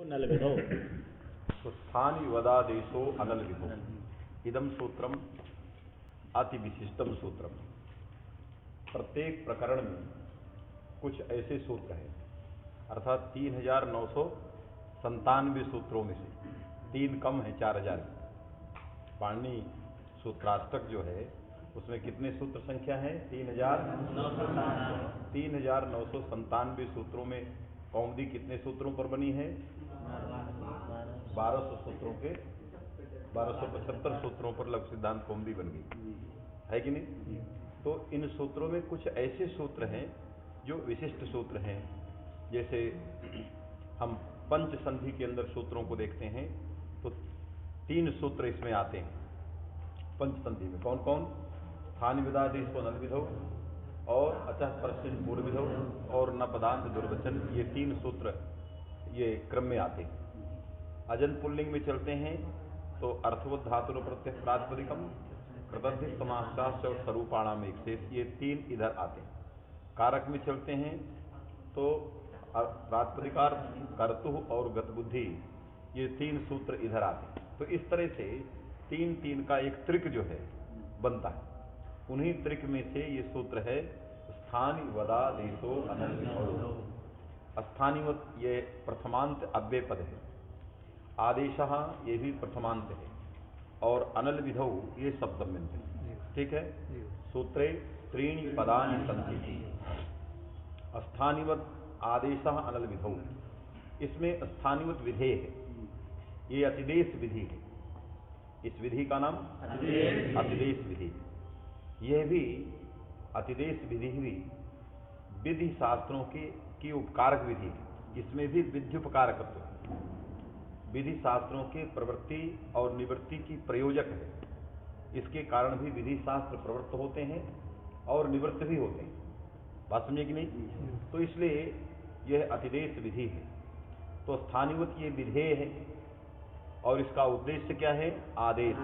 नल विधौ। तो स्थान वदादेशो अनल विधो इदम सूत्रम अति विशिष्टम सूत्रम। प्रत्येक प्रकरण में कुछ ऐसे सूत्र हैं, अर्थात 3997 सूत्रों में से 3 कम है 4000। पाणिनि सूत्राष्टक जो है उसमें कितने सूत्र संख्या है? 3997 सूत्रों में कौमुदी कितने सूत्रों पर बनी है? 1200 सूत्रों के 1275 सूत्रों पर लघु सिद्धांत कौमुदी बन गई है कि नहीं? तो इन सूत्रों में कुछ ऐसे सूत्र हैं जो विशिष्ट सूत्र हैं। जैसे हम पंच संधि के अंदर सूत्रों को देखते हैं तो 3 सूत्र इसमें आते हैं पंच संधि में। कौन कौन? स्थान विदादेशो नल विधौ और अतः परस्मिन् पूर्व विधौ और न पदांत दुर्वचन, ये 3 सूत्र ये क्रम में आते हैं। अजन पुल्लिंग में चलते हैं तो अर्थवत धातु प्रत्यय प्रातिपदिकम कृतद्धि समासाश्च और स्वरूपाणाम एक शेष, ये 3 इधर आते हैं। कारक में चलते हैं तो प्रातिपदिकार कर्तु और गतबुद्धि, ये 3 सूत्र इधर आते हैं। तो इस तरह से 3 का एक त्रिक जो है बनता है। उन्हीं त्रिक में से ये सूत्र है स्थान वदादेशो अनल विधौ। स्थानिवत ये प्रथमांत अव्यय पद है, आदेशः ये भी प्रथमांत है और अनल विधौ ये सप्तम्यंत है। ठीक है। सूत्रे 3 पदानि सन्ति। स्थानिवत आदेशः अनल विधौ, इसमें स्थानिवत विधेय है, ये अतिदेश विधि है। इस विधि का नाम अतिदेश विधि है। यह भी अतिदेश विधि भी विधि शास्त्रों की उपकारक विधि है। इसमें भी विध्युपकारकत्व है, विधि शास्त्रों के प्रवृत्ति और निवृत्ति की प्रयोजक है। इसके कारण भी विधि शास्त्र प्रवृत्त होते हैं और निवृत्त भी होते हैं। बात समझे कि नहीं? तो इसलिए यह अतिदेश विधि है। तो स्थानिवत ये विधेय है और इसका उद्देश्य क्या है? आदेश।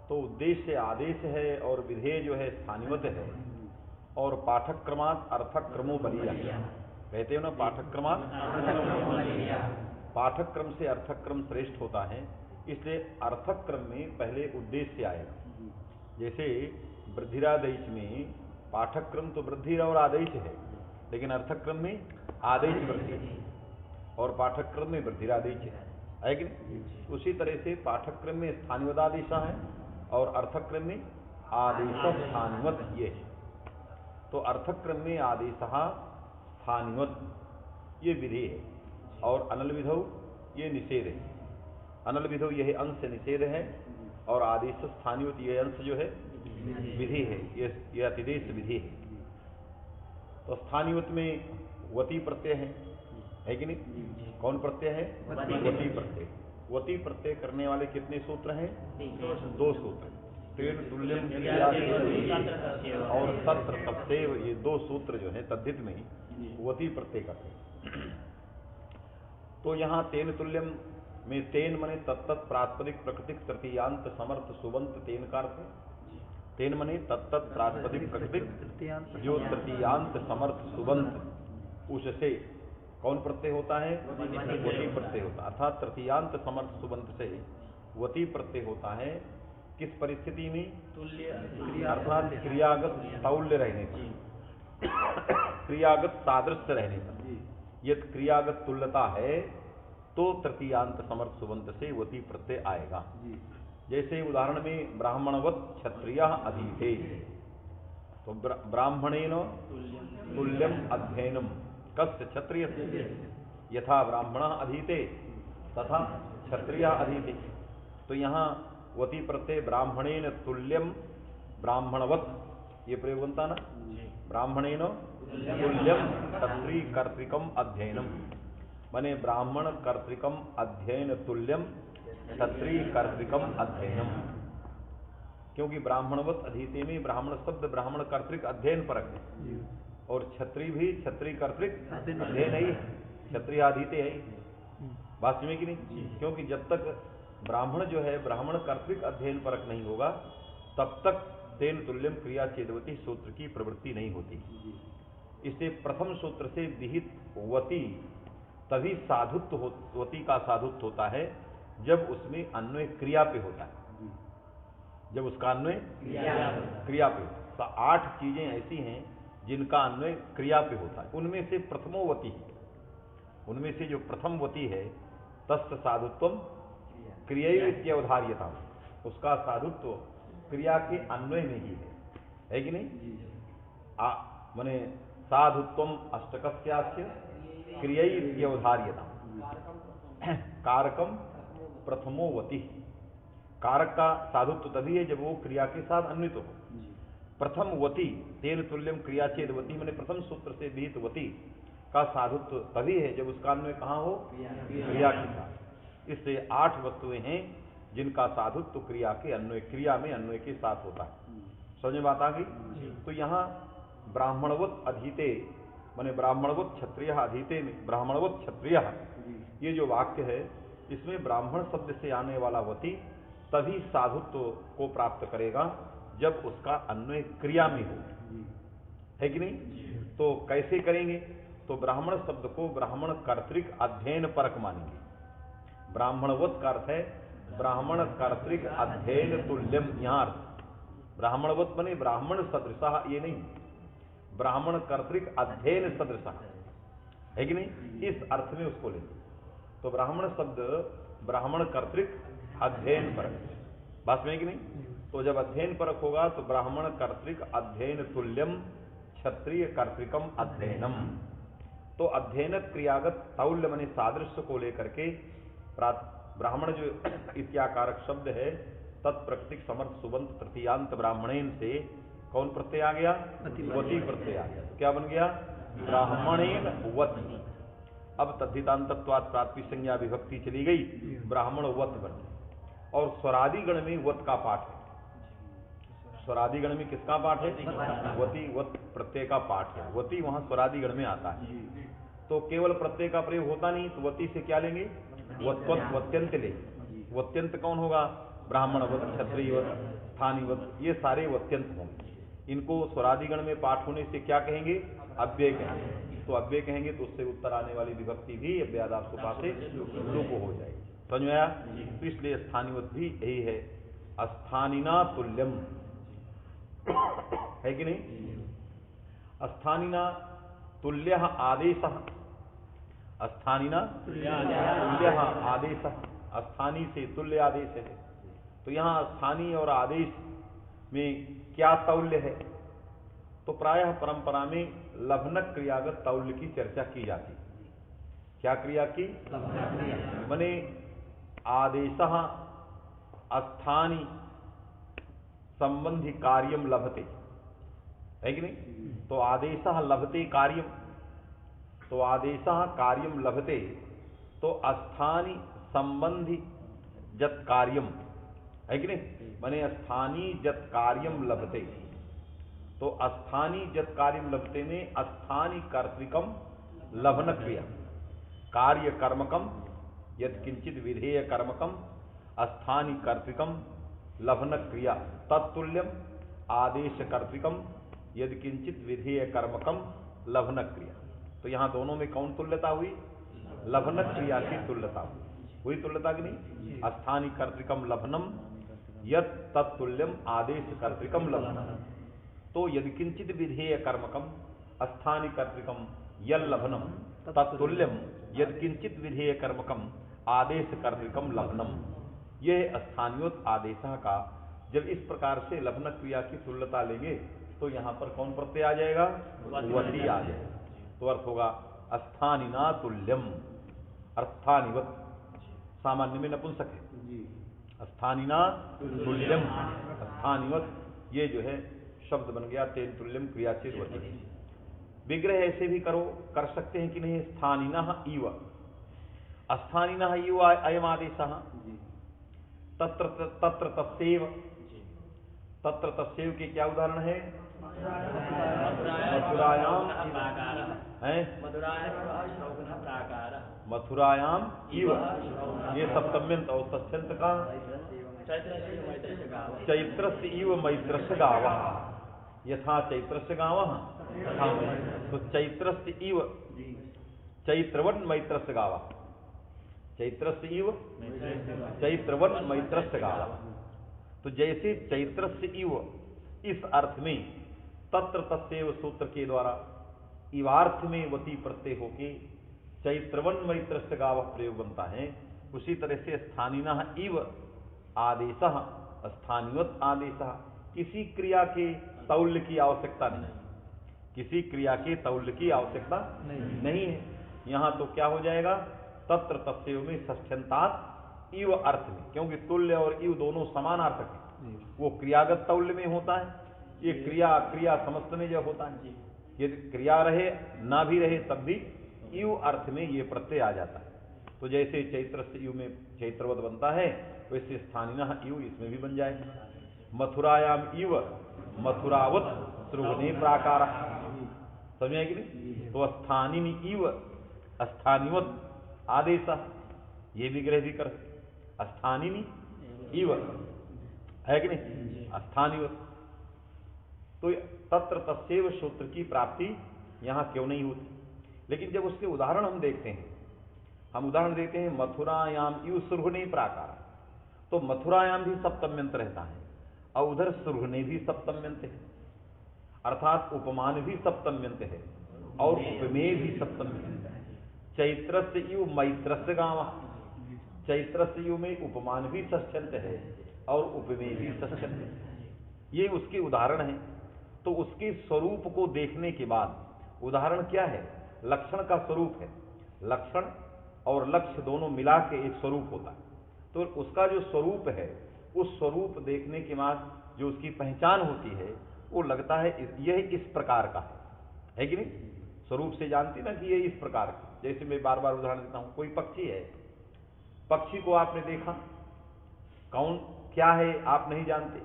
तो उद्देश्य आदेश है और विधेय जो है स्थानिवत है। और पाठक क्रमात् अर्थक क्रमो बलीय, कहते हो ना, पाठक क्रमात् पाठक क्रम से अर्थक क्रम श्रेष्ठ होता है, इसलिए अर्थक क्रम में पहले उद्देश्य आएगा। जैसे वृद्धिरादेश में पाठक क्रम तो वृद्धि और आदेश है, लेकिन अर्थक क्रम में आदेश वृद्धि और पाठक क्रम में वृद्धिरादेश है कि नहीं? उसी तरह से पाठक क्रम में स्थानिवदादेश है और अर्थक क्रम में आदेश स्थानिवत ये है। तो अर्थक क्रम में आदेश स्थानिवत ये विधि है और अनल विधौ ये निषेध है। अनल विधौ यह अंश निषेध है और आदेश स्थानिवत ये अंश जो है विधि है, ये अतिदेश विधि है। तो स्थानिवत में वती प्रत्यय है कि नहीं? कौन प्रत्यय है? वती प्रत्यय। वती प्रत्यय करने वाले कितने सूत्र हैं? 2 सूत्र। तेन तुल्यम और सत्र तत्सेव, ये 2 सूत्र जो है तद्धित में वती प्रत्यय करते हैं। तो यहाँ तेन तुल्यम में तेन मने तत्त प्रातिपदिक प्रकृतिक तृतीयांत समर्थ सुबंत तेन का अर्थ है। तेन मने तत्त प्रातिपदिक प्रकृतिक जो तृतीयांत समर्थ सुबंत, उससे कौन प्रत्यय होता है? वती प्रत्यय होता है। अर्थात तृतीयांत समर्थ सुबंत से वती प्रत्यय होता है। किस परिस्थिति में? अर्थात क्रियागत तौल्य रहने पर, क्रियागत सादृश्य रहने पर। यदि क्रियागत तुल्यता है तो तृतीयांत समर्थ सुबंत से वती प्रत्यय आएगा। जैसे उदाहरण में ब्राह्मणवत क्षत्रिय अधीते, तो ब्राह्मणेन तुल्यम अध्ययनम कस्य? क्षत्रिय। यथा ब्राह्मण अधीते तथा क्षत्रिय अधीते। तो यहाँ वती प्रत्यय ब्राह्मणेन तुल्यम ब्राह्मणवत ये प्रयोग बनता ना, ब्राह्मणेन तुल्यम क्षत्रिय कर्तृकम अध्ययनम, माने ब्राह्मण कर्तृकम अध्ययन तुल्यम क्षत्रिय कर्तृकम अध्ययनम। क्योंकि ब्राह्मणवत अधीते में ब्राह्मण शब्द ब्राह्मण कर्तृक अध्ययन परक है और क्षत्रिय भी क्षत्रिय कर्तृक अध्ययन है, क्षत्रिय अधीते है। बात समझे कि नहीं? क्योंकि जब तक ब्राह्मण जो है ब्राह्मण कर्तृक अध्ययन परक नहीं होगा तब तक तेन तुल्यम क्रिया चेदवती सूत्र की प्रवृत्ति नहीं होती। इससे प्रथम सूत्र से विहित वती तभी वती का साधुत्व होता है जब उसमें अन्वय क्रिया पे होता है, जब उसका अन्वय क्रिया पे होता है। तो 8 चीजें ऐसी हैं जिनका अन्वय क्रिया पे होता है। उनमें से प्रथमोवती, उनमें से जो प्रथमवती है, तस्य साधुत्वम क्रियैरित्यवधार्यता, उसका साधुत्व क्रिया के अन्वय में ही है कि नहीं? माने साधुत्वम अष्टकस्यास्य क्रियैरित्यवधार्यता, कारकम प्रथमोवती। कारक का साधुत्व तभी है जब वो क्रिया के साथ अन्वित हो। प्रथम वती तेन तुल्यम क्रिया चेदवती, मैंने प्रथम सूत्र से विहित वती का साधुत्व तभी है जब उसका अन्वय कहाँ हो? क्रिया के साथ। इससे 8 वस्तुएं हैं जिनका साधुत्व क्रिया के अन्वय, क्रिया में अन्वय के साथ होता है। समझ में बात आ गई? तो यहाँ ब्राह्मणवत अधीते, माने ब्राह्मणवत क्षत्रिय अधीते में ब्राह्मणवत क्षत्रिय, ये जो वाक्य है इसमें ब्राह्मण शब्द से आने वाला वती तभी साधुत्व को प्राप्त करेगा जब उसका अन्वय क्रिया में हो, है कि नहीं? तो कैसे करेंगे? तो ब्राह्मण शब्द को ब्राह्मण कर्तृक अध्ययन परक मानेंगे। ब्राह्मणवत का अर्थ है ब्राह्मण कर्तृक अध्ययन तुल्यम। यहाँ अर्थ ब्राह्मणवत बने ब्राह्मण सदृशा, ये नहीं, ब्राह्मण कर्तृक अध्ययन सदृशा, है कि नहीं? इस अर्थ में उसको लेंगे। तो ब्राह्मण शब्द ब्राह्मण कर्तृक अध्ययन परक, बात में है कि नहीं? तो जब अध्ययन परक होगा तो ब्राह्मण कर्तृक अध्ययन तुल्यम क्षत्रिय कर्तृकम अध्ययनम। तो अध्ययन क्रियागत तौल्य माने सादृश्य को लेकर के ब्राह्मण जो इत्याकारक शब्द है, तत्प्रकृतिक समर्थ सुबंत तृतीयांत ब्राह्मणेन से कौन प्रत्यय आ गया? वती प्रत्यय आ गया। क्या बन गया? ब्राह्मणेन वत। अब तद्धितांतत्वात् प्राप्ति संज्ञा विभक्ति चली गई, ब्राह्मण वत बन गया। और स्वरादिगण में वत का पाठ है। स्वरादिगण में किसका पाठ है? वती, वत प्रत्यय का पाठ है। वती वहां स्वरादिगण में आता है। तो केवल प्रत्यय का प्रयोग होता नहीं, तो वती से क्या लेंगे? वत्वत, वत्यंत लेंगे। वत्यंत कौन होगा? ब्राह्मण वत, क्षत्रिय वत, स्थानी वत, ये सारे वत्यंत होंगे। इनको स्वरादिगण में पाठ होने से क्या कहेंगे? अव्यय कहेंगे। तो अव्यय कहेंगे तो उससे उत्तर आने वाली विभक्ति भी अव्ययादार सुपा से लोप हो जाएगी। समझ में आया? तो इसलिए स्थानीवत भी यही है, अस्थानिना तुल्यम, है कि नहीं? अस्थानिना तुल्य आदेश, अस्थानिना तुल्य आदेश, अस्थानी से तुल्य आदेश है। तो यहाँ स्थानीय और आदेश में क्या तौल्य है? तो प्रायः परंपरा में लभनक क्रियागत तौल्य की चर्चा की जाती। क्या क्रिया की? मने आदेश अस्थानी संबंधी कार्यम लभते, है कि नहीं? तो आदेश लभते कार्यम, तो आदेश कार्यम लभते, तो अस्थानी संबंधी जत कार्यम, है कि नहीं? माने स्थानी जत कार्यम लभते। तो अस्थानी जत कार्यम लभते में अस्थानी कर्तृकम लभन क्रिया, कार्य कर्मकम यद किंचित विधेय कर्मकम अस्थानी कर्तृकम लभन क्रिया, तत्तुल्यम आदेश कर्तृकम यद किंचित विधेय कर्मकम लभन क्रिया। तो यहां दोनों में कौन तुल्यता हुई? लभन क्रिया की तुल्यता हुई तुल्यता की नहीं? अस्थानी कर्तृकम लभनम यद तत्तुल्यम आदेश कर्तृकम लभनम। तो यदि किंचित विधेय कर्मकम अस्थानी कर्तृकम यल लभनम तत्तुल्यम यद किंचित विधेय कर्मकम आदेश कर्तृकम लभनम। यह स्थानीयोत आदेश का जब इस प्रकार से लभन क्रिया की तुल्यता लेंगे तो यहां पर कौन प्रत्यय आ जाएगा? वती आ जाएगा। तो अर्थ होगा अस्थानिना तुल्यम, अर्थानिवत, सामान्य में नपुंसक है, अस्थानिना तुल्यम अस्थानिवत, ये जो है शब्द बन गया तेन तुल्यम क्रियाचेद वती। विग्रह ऐसे भी कर सकते हैं कि नहीं? स्थानिनः इव, अस्थानिनः इव अयम आदेशः, तत्र तस्यैव, तत्र तस्यैव के क्या उदाहरण है? मथुरायाम है, मथुरायाम इव, ये सप्तम्यंत और तस्यंत का चैत्रस्य इव मैत्रस्य गावः, यथा चैत्रस्य गावः तथा। तो चैत्रस्य इव, चैत्रवन मैत्रस्य गावा, चैत्रस्य इव चैत्रवन मैत्रस्य गावा। तो जैसे चैत्रस्य इव इस अर्थ में तत्र तस्यैव सूत्र के द्वारा इवार्थ में वती प्रत्यय होके चैत्रवन मैत्रस्य गावा प्रयोग बनता है, उसी तरह से स्थानीनः इव आदेशः, स्थानीवत आदेशः, किसी क्रिया के तौल्य की आवश्यकता नहीं, किसी क्रिया के तौल्य की आवश्यकता नहीं है। यहां तो क्या हो जाएगा, तत्र तस्यैव में षष्ठ्यंतात इव अर्थ में, क्योंकि तुल्य और इव दोनों समानार्थक है, वो क्रियागत तौल्य में होता है, ये क्रिया क्रिया समस्त में जब होता है, यदि क्रिया रहे ना भी रहे तब भी इव अर्थ में ये प्रत्यय आ जाता है। तो जैसे चैत्र से इव में चैत्रवत बनता है, वैसे स्थानीनः इव इसमें भी बन जाएगा। मथुरायाम इव मथुरावत सृगने प्राकार, समझे कि नहीं? तो स्थानीनि इव स्थानीवत आदेश, ये भी ग्रह भी कर, स्थानीनि इव है कि नहीं, स्थानीवत। तो तत्र तस्यैव सूत्र की प्राप्ति यहां क्यों नहीं होती? लेकिन जब उसके उदाहरण हम देखते हैं, हम उदाहरण देते हैं मथुरायाम इव सुरहने प्राकार, तो मथुरायाम भी सप्तम्यंत रहता है और उधर सुरहने भी सप्तम्यंत है, अर्थात उपमान भी सप्तम्यंत है और उपमेय भी सप्तम्यंत है। चैत्रस्य इव मैत्रस्य गावा, चैत्रस्य इव में उपमान भी षष्ठ्यंत है और उपमेय भी षष्ठ्यंत है। ये उसके उदाहरण हैं। तो उसके स्वरूप को देखने के बाद, उदाहरण क्या है, लक्षण का स्वरूप है, लक्षण और लक्ष्य दोनों मिला के एक स्वरूप होता है। तो उसका जो स्वरूप है, उस स्वरूप देखने के बाद जो उसकी पहचान होती है, वो लगता है यह इस प्रकार का है कि नहीं? स्वरूप से जानती ना कि ये इस प्रकार का। जैसे मैं बार बार उदाहरण देता हूं, कोई पक्षी है, पक्षी को आपने देखा, कौन क्या है आप नहीं जानते,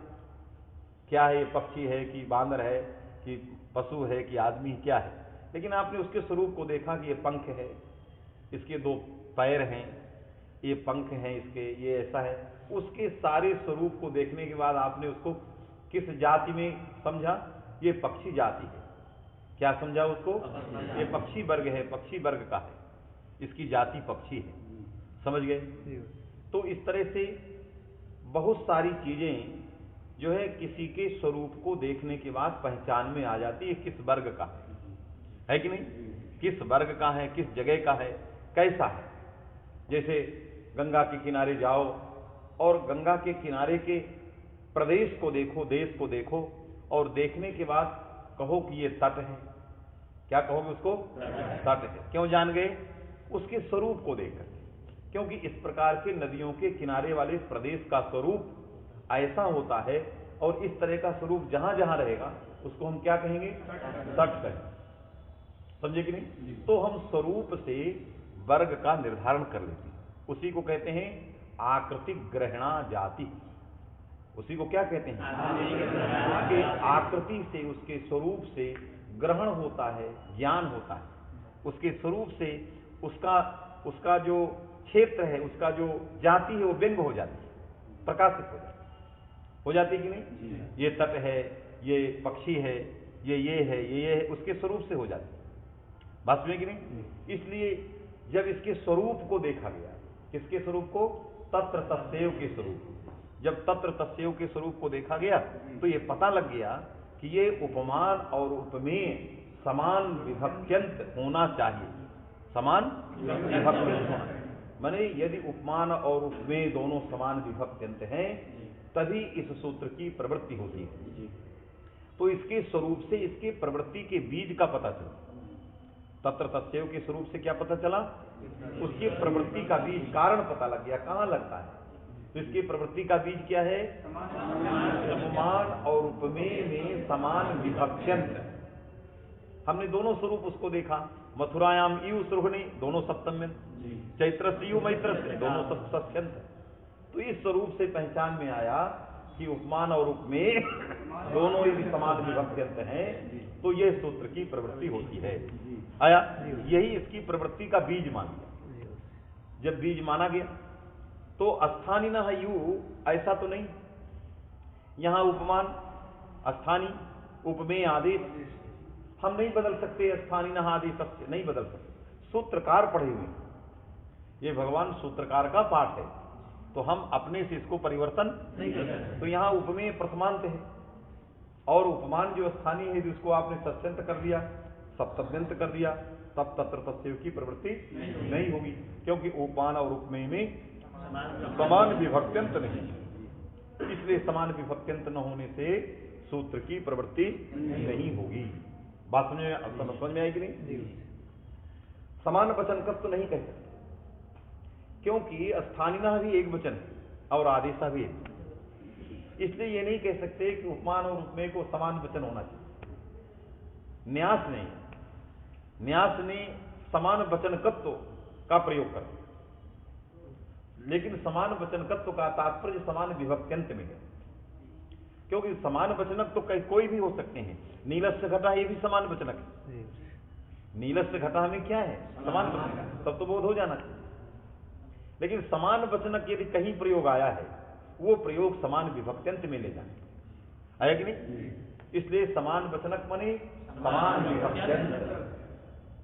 क्या है, ये पक्षी है कि बांदर है कि पशु है कि आदमी, क्या है, लेकिन आपने उसके स्वरूप को देखा कि ये पंख है, इसके दो पैर हैं, ये पंख हैं इसके, ये ऐसा है। उसके सारे स्वरूप को देखने के बाद आपने उसको किस जाति में समझा? ये पक्षी जाति है। क्या समझा उसको? ये पक्षी वर्ग है, पक्षी वर्ग का है, इसकी जाति पक्षी है। समझ गए? तो इस तरह से बहुत सारी चीजें जो है किसी के स्वरूप को देखने के बाद पहचान में आ जाती है किस वर्ग का है कि नहीं, किस वर्ग का है, किस जगह का है, कैसा है। जैसे गंगा के किनारे जाओ और गंगा के किनारे के प्रदेश को देखो, देश को देखो, और देखने के बाद कहो कि ये तट है। क्या कहोगे उसको? तट है। क्यों जान गए? उसके स्वरूप को देखकर, क्योंकि इस प्रकार के नदियों के किनारे वाले प्रदेश का स्वरूप ऐसा होता है, और इस तरह का स्वरूप जहां जहां रहेगा उसको हम क्या कहेंगे? तट कहेंगे। समझे कि नहीं? तो हम स्वरूप से वर्ग का निर्धारण कर लेते हैं, उसी को कहते हैं आकृति ग्रहणा जाति। उसी को क्या कहते हैं? उसके आकृति से, उसके स्वरूप से ग्रहण होता है, ज्ञान होता है, उसके स्वरूप से उसका जो क्षेत्र है, उसका जो जाति है, वो व्यंग हो जाती है, प्रकाशित हो जाती है कि नहीं? ये तट है, ये पक्षी है, ये है, ये है, उसके स्वरूप से हो जाती है। बात में कि नहीं? इसलिए जब इसके स्वरूप को देखा गया, किसके स्वरूप को? तत्र तस्यैव के स्वरूप। जब तत्र तस्यैव के स्वरूप को देखा गया तो ये पता लग गया कि ये उपमान और उपमेय समान विभक्त्यंत होना चाहिए, समान विभक्त्यंत होना। माने यदि उपमान और उपमेय दोनों समान विभक्त्यंत हैं तभी इस सूत्र की प्रवृत्ति होती है। तो इसके स्वरूप से इसके प्रवृत्ति के बीज का पता चला। तत्र तस्यैव के स्वरूप से क्या पता चला? उसकी प्रवृत्ति का बीज, कारण पता लग गया, कहां लगता है। तो इसकी प्रवृत्ति का बीज क्या है? उपमान और उपमेय में समान विभक्त्यंत। हमने दोनों स्वरूप उसको देखा, मथुरायाम इव सुरहने दोनों सप्तम्यंत, चैत्रस्य इव मैत्रस्य दोनों षष्ठ्यंत। तो इस स्वरूप से पहचान में आया कि उपमान और उपमेय दोनों यदि समान विभक्त्यंत हैं तो यह सूत्र की प्रवृत्ति होती है। आया? यही इसकी प्रवृत्ति का बीज मान लिया। जब बीज माना गया तो स्थानीनः यू ऐसा तो नहीं, यहां उपमान स्थानी उपमेय आदेश हम नहीं बदल सकते, स्थानीनः आदेश नहीं बदल सकते। सूत्रकार पढ़े हुए, ये भगवान सूत्रकार का पाठ है, तो हम अपने से इसको परिवर्तन नहीं कर सकते। तो यहाँ उपमेय प्रथमांत है, और उपमान जो स्थानीय है जिसको आपने सत्यंत कर दिया, सप्तम्यंत कर दिया, तब तत्र तस्यैव की प्रवृत्ति नहीं होगी, क्योंकि उपमान और उपमेय में समान विभक्त्यंत नहीं, इसलिए समान विभक्त्यंत न होने से सूत्र की प्रवृत्ति नहीं होगी। बात समझ में आएगी नहीं? समान वचन तत्व नहीं कह सकते, क्योंकि स्थानीना भी एक वचन है और आदेशा भी एक, इसलिए ये नहीं कह सकते कि उपमान और उपमेय को समान वचन होना चाहिए। न्यास नहीं, न्यास ने समान वचनकत्व का प्रयोग कर, लेकिन समान वचनकत्व का तात्पर्य समान विभक्त्यंत में है, क्योंकि समान वचनक तो कोई भी हो सकते हैं। नीलस्य घटा ये भी समान वचनक है, नीलस्य घटा में क्या है? समान वचनक, तब तो बोध हो जाना चाहिए। लेकिन समान वचनक यदि कहीं प्रयोग आया है, वो प्रयोग समान विभक्त्यंत में ले जाए, आया कि नहीं? इसलिए समान वचनक माने समान विभक्त्यंत,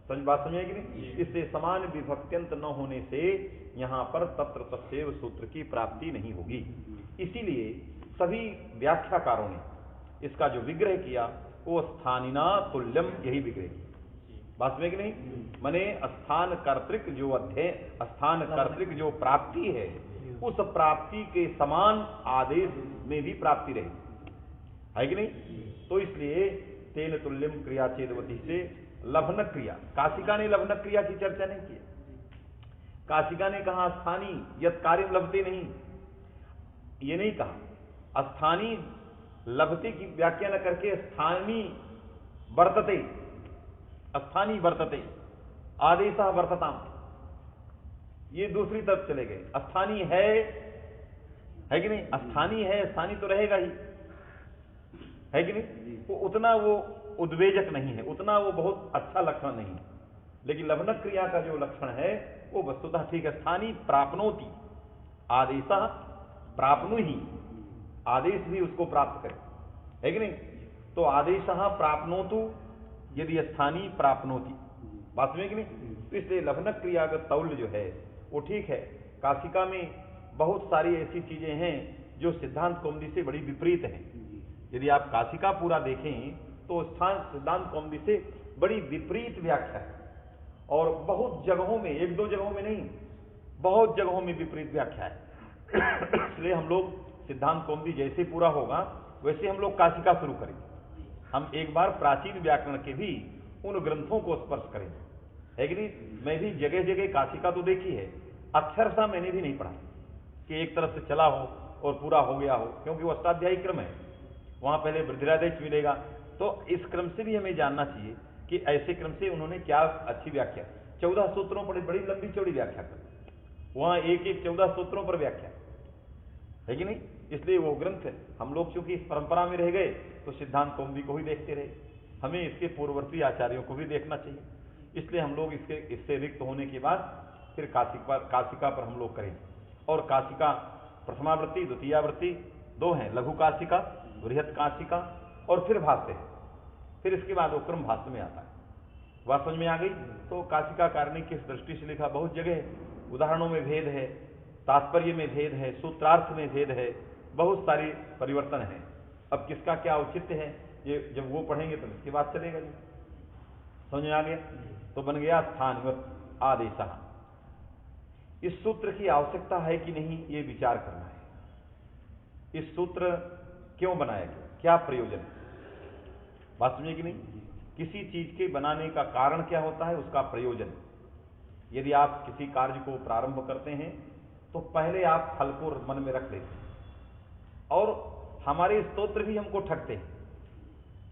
बात समझ कि नहीं? इससे समान विभक्त्यंत न होने से यहां पर तत्र तस्यैव सूत्र की प्राप्ति नहीं होगी। इसीलिए सभी व्याख्याकारों ने इसका जो विग्रह किया वो स्थानिना तुल्यम, यही विग्रह किया। बात समझ कि नहीं? माने स्थान कर्तृक जो अध्यय, स्थान कर्तृक जो प्राप्ति है, उस प्राप्ति के समान आदेश में भी प्राप्ति रहेगी, है कि नहीं? तो इसलिए तेन तुल्यम क्रिया चेदवती से लभनक क्रिया, काशिका ने लभनक क्रिया की चर्चा नहीं की। काशिका ने कहा स्थानीय यत् कार्यम लभते नहीं, ये नहीं कहा। स्थानीय लभते की व्याख्या न करके स्थानीय वर्तते, स्थानीय वर्तते, आदेशा वर्तताम, ये दूसरी तरफ चले गए। स्थानीय है कि नहीं? स्थानीय है, स्थानीय तो रहेगा ही, है कि नहीं? वो उतना वो उद्वेजक नहीं है, उतना वो बहुत अच्छा लक्षण नहीं है। लेकिन लभनक क्रिया का जो लक्षण है वो वस्तुतः ठीक है। स्थानीय प्राप्नोति, आदेशा प्राप्नुहि, आदेश भी उसको प्राप्त करे, है कि नहीं? तो आदेशः प्राप्नोतु यदि स्थानीय प्राप्नोति, बात में कि नहीं? तो इसलिए लभनक क्रिया का तौल्य जो है वो ठीक है। काशिका में बहुत सारी ऐसी चीजें हैं जो सिद्धांत कौमुदी से बड़ी विपरीत हैं। यदि आप काशिका पूरा देखें तो सिद्धांत कौमुदी से बड़ी विपरीत व्याख्या है, और बहुत जगहों में, एक दो जगहों में नहीं, बहुत जगहों में विपरीत व्याख्या है। इसलिए हम लोग सिद्धांत कौमुदी जैसे पूरा होगा वैसे हम लोग काशिका शुरू करेंगे। हम एक बार प्राचीन व्याकरण के भी उन ग्रंथों को स्पर्श करेंगे, है कि नहीं? मैं भी जगह जगह काशिका तो देखी है, अक्षरशः मैंने भी नहीं पढ़ा कि एक तरफ से चला हो और पूरा हो गया हो, क्योंकि वो अष्टाध्यायी क्रम है, वहां पहले वृद्धिरादेश मिलेगा। तो इस क्रम से भी हमें जानना चाहिए कि ऐसे क्रम से उन्होंने क्या अच्छी व्याख्या, 14 सूत्रों पर बड़ी लंबी चौड़ी व्याख्या कर, वहां एक एक 14 सूत्रों पर व्याख्या, है कि नहीं? इसलिए वो ग्रंथ है। हम लोग चूंकि इस परंपरा में रह गए तो सिद्धांत कौमुदी को ही देखते रहे, हमें इसके पूर्ववर्ती आचार्यों को भी देखना चाहिए। इसलिए हम लोग इससे रिक्त होने के बाद फिर काशिका पर हम लोग करेंगे। और काशिका प्रथमावृत्ति, द्वितीयावृत्ति दो हैं, लघु काशिका, बृहत काशिका और फिर भाष्य है। फिर इसके बाद वो क्रम भाष्य में आता है। बात समझ में आ गई? तो काशिकाकार ने किस दृष्टि से लिखा, बहुत जगह उदाहरणों में भेद है, तात्पर्य में भेद है, सूत्रार्थ में भेद है, बहुत सारी परिवर्तन है। अब किसका क्या औचित्य है ये जब वो पढ़ेंगे तो इसके बाद चलेगा जी। समझ में आ गया? तो बन गया स्थानवत आदेशा। इस सूत्र की आवश्यकता है कि नहीं ये विचार करना है। इस सूत्र क्यों बनाया गया, क्या प्रयोजन है, बात समझे कि नहीं? किसी चीज के बनाने का कारण क्या होता है, उसका प्रयोजन। यदि आप किसी कार्य को प्रारंभ करते हैं तो पहले आप फल को मन में रख लेते हैं, और हमारे स्तोत्र भी हमको ठगते हैं,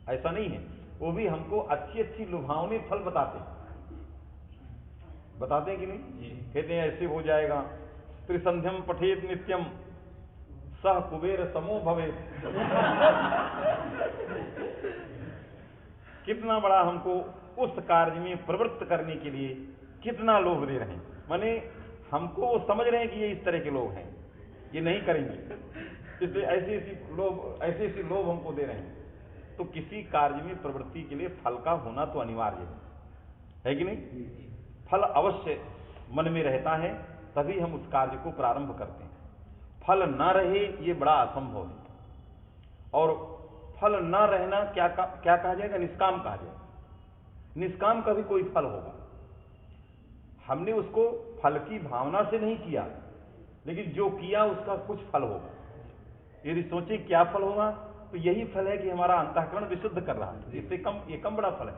ऐसा नहीं है, वो भी हमको अच्छी अच्छी लुभावने फल बताते हैं कि नहीं? कहते हैं ऐसे हो जाएगा, त्रिसंध्यम पठेत नित्यम सह कुबेर समो भवे। कितना बड़ा हमको उस कार्य में प्रवृत्त करने के लिए कितना लोभ दे रहे हैं, माने हमको वो समझ रहे हैं कि ये इस तरह के लोग हैं, ये नहीं करेंगे, इसलिए ऐसे ऐसी लोभ हमको दे रहे हैं। तो किसी कार्य में प्रवृत्ति के लिए फल का होना तो अनिवार्य है कि नहीं? फल अवश्य मन में रहता है, तभी हम उस कार्य को प्रारंभ करते हैं। फल न रहे ये बड़ा असंभव है। और फल न रहना क्या कहा जाएगा? निष्काम कहा जाएगा। निष्काम का भी कोई फल होगा। हमने उसको फल की भावना से नहीं किया, लेकिन जो किया उसका कुछ फल होगा। यदि सोचे क्या फल होगा, तो यही फल है कि हमारा अंतःकरण विशुद्ध कर रहा है। इससे कम, ये कम बड़ा फल है।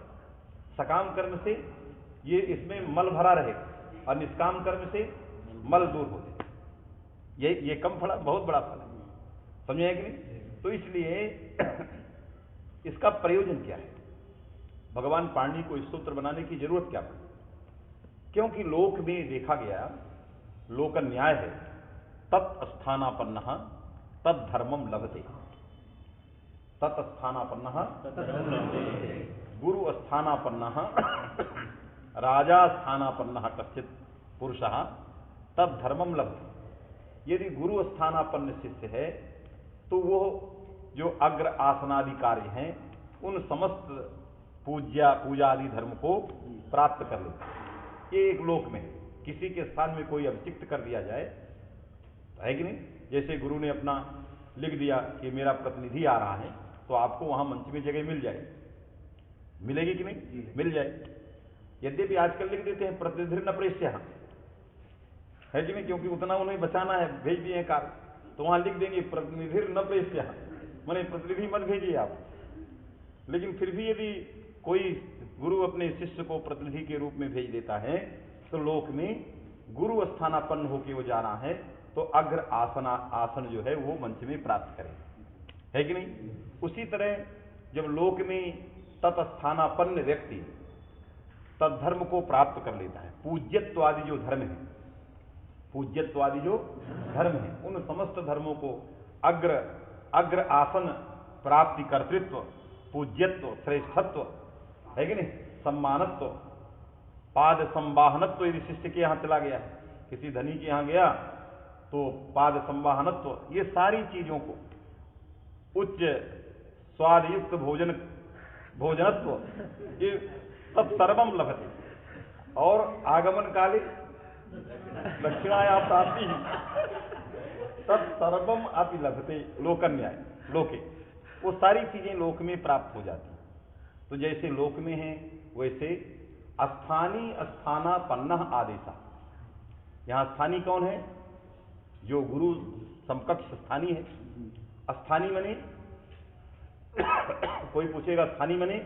सकाम कर्म से ये इसमें मल भरा रहे और निष्काम कर्म से मल दूर हो जाए। ये कम फल, बहुत बड़ा फल है। समझे कि नहीं? तो इसलिए इसका प्रयोजन क्या है? भगवान पाणिनि को इस सूत्र बनाने की जरूरत क्या पड़ी? क्योंकि लोक में देखा गया, लोक न्याय है, तत्स्थानापन्न तद्धर्मम लभते। तत्स्थानापन्न गुरु स्थानापन्न राजा स्थानापन्न कश्चित पुरुष तद्धर्मम लभते। यदि गुरु स्थानापन्न शिष्य है तो वो जो अग्र आसनादि कार्य हैं उन समस्त पूजा आदि धर्म को प्राप्त कर लेता है। ये एक लोक में किसी के स्थान में कोई अभिषिक्त कर दिया जाए, है कि नहीं? जैसे गुरु ने अपना लिख दिया कि मेरा प्रतिनिधि आ रहा है, तो आपको वहां मंच में जगह मिल जाए, मिलेगी कि नहीं? मिल जाए। यद्यपि आजकल लिख देते हैं प्रतिनिधि न प्रेष्य, है कि नहीं? क्योंकि उतना उन्हें बचाना है, भेज दिए कार्य, तो वहां लिख देंगे प्रतिनिधि न प्रेष्य, माने प्रतिनिधि मत भेजिए आप। लेकिन फिर भी यदि कोई गुरु अपने शिष्य को प्रतिनिधि के रूप में भेज देता है, तो लोक में गुरु स्थानापन्न होकर वो जा रहा है, तो अग्र आसन जो है वो मंच में प्राप्त करे, है कि नहीं? उसी तरह जब लोक में तत्स्थानापन्न व्यक्ति तद्धर्म को प्राप्त कर लेता है, पूज्यत्वादि जो धर्म है, पूज्यत्वादि जो धर्म है, उन समस्त धर्मों को अग्र आसन प्राप्ति, कर्तृत्व, पूज्यत्व, श्रेष्ठत्व, है कि नहीं, सम्मानत्व, पाद संवाहनत्व, यदि शिष्य के यहां चला गया, किसी धनी के यहां गया तो पाद संवाहनत्व, ये सारी चीजों को, उच्च स्वादयुक्त भोजनत्व, ये सब सर्वम लभते। और आगमन काले दक्षिणाया प्राप्ति, सब सर्वम अपि लभते लोकन्याय लोके, वो सारी चीजें लोक में प्राप्त हो जाती। तो जैसे लोक में है वैसे स्थानी स्थानापन्न आदेशा। यहां स्थानी कौन है? जो गुरु समकक्ष स्थानी है। स्थानी मने कोई पूछेगा स्थानी मने,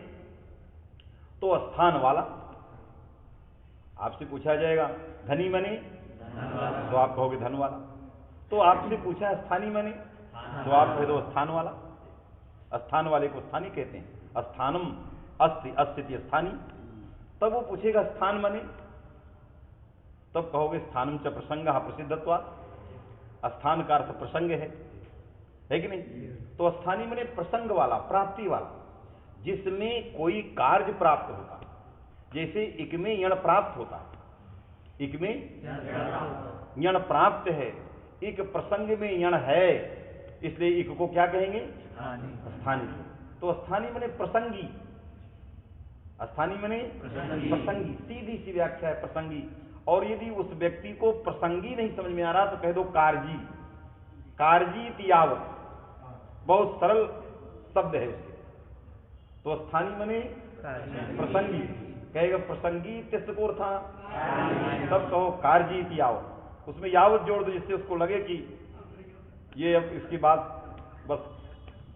तो स्थान वाला। आपसे पूछा जाएगा धनी मने, तो आप कहोगे धन वाला। तो आपसे पूछा स्थानी मने, तो आप कह दो स्थान वाला। स्थान वाले को स्थानी कहते हैं। स्थानम अस्ति अस्ति स्थानी। तब वो पूछेगा स्थान मने, तब कहोगे स्थानम च प्रसंग प्रसिद्धत्वा। स्थान का अर्थ प्रसंग है कि नहीं? तो स्थानी मने प्रसंग वाला, प्राप्ति वाला, जिसमें कोई कार्य प्राप्त होता है। जैसे इक में यण प्राप्त होता है, इक में यण प्राप्त है, इक प्रसंग में यण है, इसलिए इक को क्या कहेंगे? स्थानी। तो स्थानी मने प्रसंगी, स्थानी मने प्रसंगी, सीधी सी व्याख्या है प्रसंगी। और यदि उस व्यक्ति को प्रसंगी नहीं समझ में आ रहा तो कह दो कारजी। कारजी यावत, बहुत सरल शब्द है उसके। तो स्थानी मने प्रसंगी, कहेगा प्रसंगी किसको था, तब कहो कारजी यावत, उसमें यावत जोड़ दो, जिससे उसको लगे कि ये अब इसकी बात बस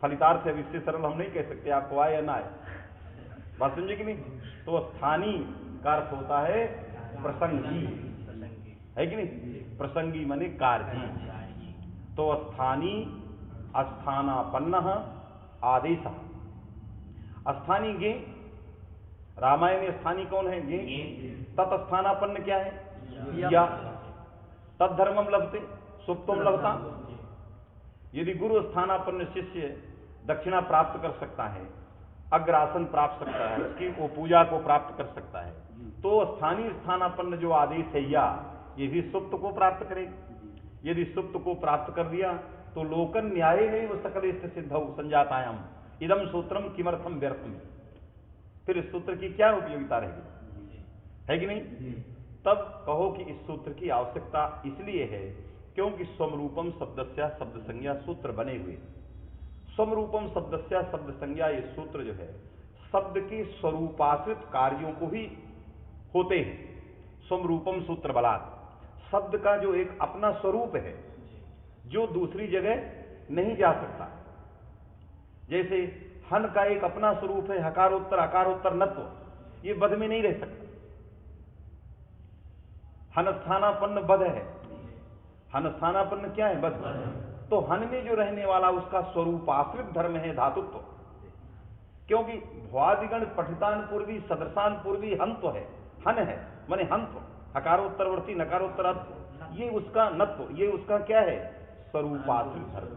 फलितार्थ है, इससे सरल हम नहीं कह सकते, आपको आए या ना आए। बात समझे कि नहीं? तो स्थानी का अर्थ होता है प्रसंगी, है कि नहीं? प्रसंगी माने कारजी। तो स्थानी स्थानापन्न आदेश। स्थानी गे, रामायण में स्थानी कौन है? गे। तत्स्थानापन्न क्या है? या। तद्धर्मम लभते, सुप्तम लभता। यदि गुरु स्थानापन्न शिष्य दक्षिणा प्राप्त कर सकता है, अग्रासन प्राप्त सकता है, उसकी वो पूजा को प्राप्त कर सकता है, तो स्थानीय स्थानापन्न जो आदेश है या, ये भी सुप्त को प्राप्त करेगी। यदि सुप्त को प्राप्त कर दिया तो लोकन न्याय नहीं वो सकल सिद्धौ संजातायाम इदम सूत्रम किमर्थम व्यर्थम। फिर इस सूत्र की क्या उपयोगिता रहेगी, है कि नहीं? तब कहो कि इस सूत्र की आवश्यकता इसलिए है क्योंकि स्वरूपम शब्दस्या शब्द संज्ञा सूत्र बने हुए। स्वरूपम शब्दस्या शब्द संज्ञा ये सूत्र जो है शब्द के स्वरूपाश्रित कार्यों को ही होते हैं। स्वरूपम सूत्र बलात् शब्द का जो एक अपना स्वरूप है जो दूसरी जगह नहीं जा सकता। जैसे हन का एक अपना स्वरूप है, हकारोत्तर अकारोत्तर नत्व, ये बध में नहीं रह सकता। हन स्थानापन्न बध है, हन स्थानापन्न क्या है, बध। तो हन में जो रहने वाला उसका स्वरूपाश्रित धर्म है धातुत्व, क्योंकि भ्वादिगण पठितान पूर्वी सदृशान पूर्वी हंत्व है, हन है माने हंत्व, हकारोत्तरवर्ती नकारोत्तर, ये उसका नत्व, ये उसका क्या है, स्वरूपाश्रित धर्म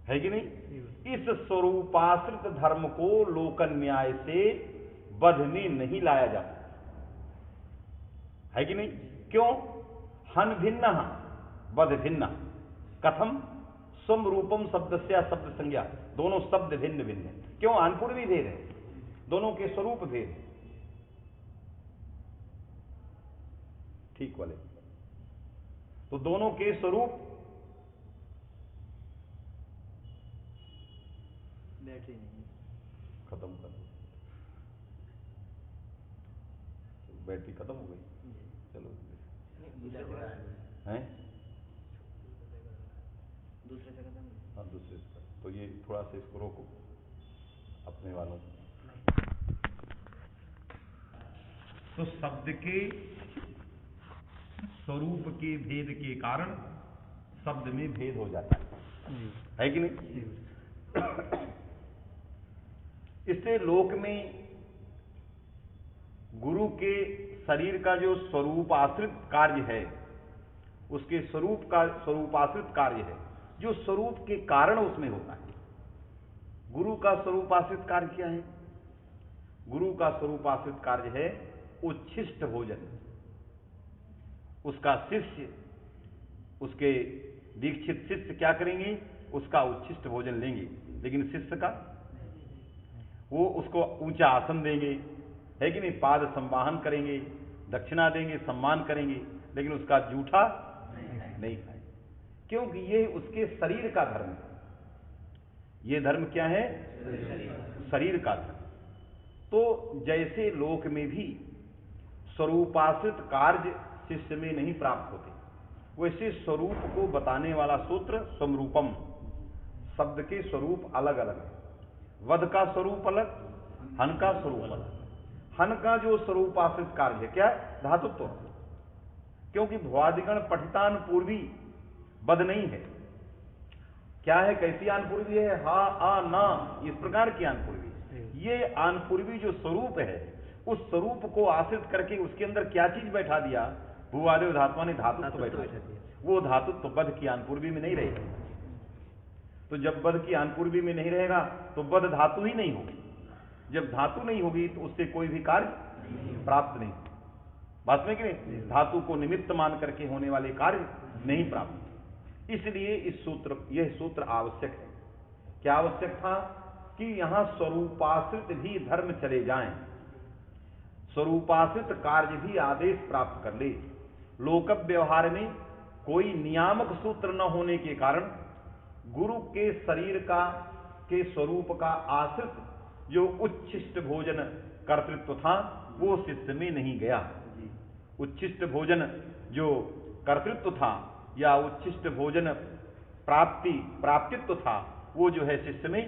है कि नहीं। इस स्वरूपाश्रित धर्म को लोकन न्याय से बध में नहीं लाया जाता है कि नहीं। क्यों, हन भिन्न बध भिन्न, कथम, स्वरूपम शब्दस्या शब्द संज्ञा, दोनों शब्द भिन्न भिन्न है। क्यों, अनपूर्वी भेद है, दोनों के स्वरूप भेद है। ठीक वाले, तो दोनों के स्वरूप बैटरी नहीं खत्म कर दो, बैटरी खत्म हो गई, चलो हैं दूसरे से खत्म। हाँ दूसरे से, तो ये थोड़ा सा इसको रोको अपने वालों। तो शब्द के स्वरूप के भेद के कारण शब्द में भेद हो जाता है कि नहीं। इससे लोक में गुरु के शरीर का जो स्वरूप आश्रित कार्य है, उसके स्वरूप का स्वरूपाश्रित कार्य है, जो स्वरूप के कारण उसमें होता है। गुरु का स्वरूपाश्रित कार्य क्या है, गुरु का स्वरूपाश्रित कार्य है उच्छिष्ट भोजन। उसका शिष्य, उसके दीक्षित शिष्य क्या करेंगे, उसका उच्छिष्ट भोजन लेंगे, लेकिन शिष्य का वो उसको ऊंचा आसन देंगे, है कि नहीं, पाद संवाहन करेंगे, दक्षिणा देंगे, सम्मान करेंगे, लेकिन उसका जूठा नहीं खाए, क्योंकि ये उसके शरीर का धर्म है। ये धर्म क्या है, शरीर का धर्म। तो जैसे लोक में भी स्वरूपाश्रित कार्य शिष्य में नहीं प्राप्त होते, वैसे स्वरूप को बताने वाला सूत्र स्वरूपम, शब्द के स्वरूप अलग अलग है। वध का स्वरूप अलग, हन का स्वरूप अलग। हन का जो स्वरूपाश्रित कार्य है क्या, धातुत्व, क्योंकि भ्वादिगण पठितान पूर्वी बद नहीं है। क्या है, कैसी आनपूर्वी है, हा आ ना, इस प्रकार की आनपूर्वी। ये आनपूर्वी जो स्वरूप है, उस स्वरूप को आश्रित करके उसके अंदर क्या चीज बैठा दिया, भूवादेव धात्मा ने धातुत्व बैठा दिया। वो धातुत्व बध की आनपूर्वी में नहीं रहेगा। तो जब बध की आनपूर्वी में नहीं रहेगा तो बध धातु ही नहीं होगी। जब धातु नहीं होगी तो उससे कोई भी कार्य प्राप्त नहीं, बात में कि नहीं, धातु को निमित्त मान करके होने वाले कार्य नहीं प्राप्त। इसलिए इस सूत्र, यह सूत्र आवश्यक है। क्या आवश्यक था कि यहां स्वरूपाश्रित भी धर्म चले जाएं, स्वरूपाश्रित कार्य भी आदेश प्राप्त कर ले। लोक व्यवहार में कोई नियामक सूत्र न होने के कारण गुरु के शरीर का, के स्वरूप का आश्रित जो उच्छिष्ट भोजन कर्तृत्व था वो शिष्य में नहीं गया। उच्छिष्ट भोजन जो कर्तृत्व था या उच्छिष्ट भोजन प्राप्तित्व था वो जो है शिष्य में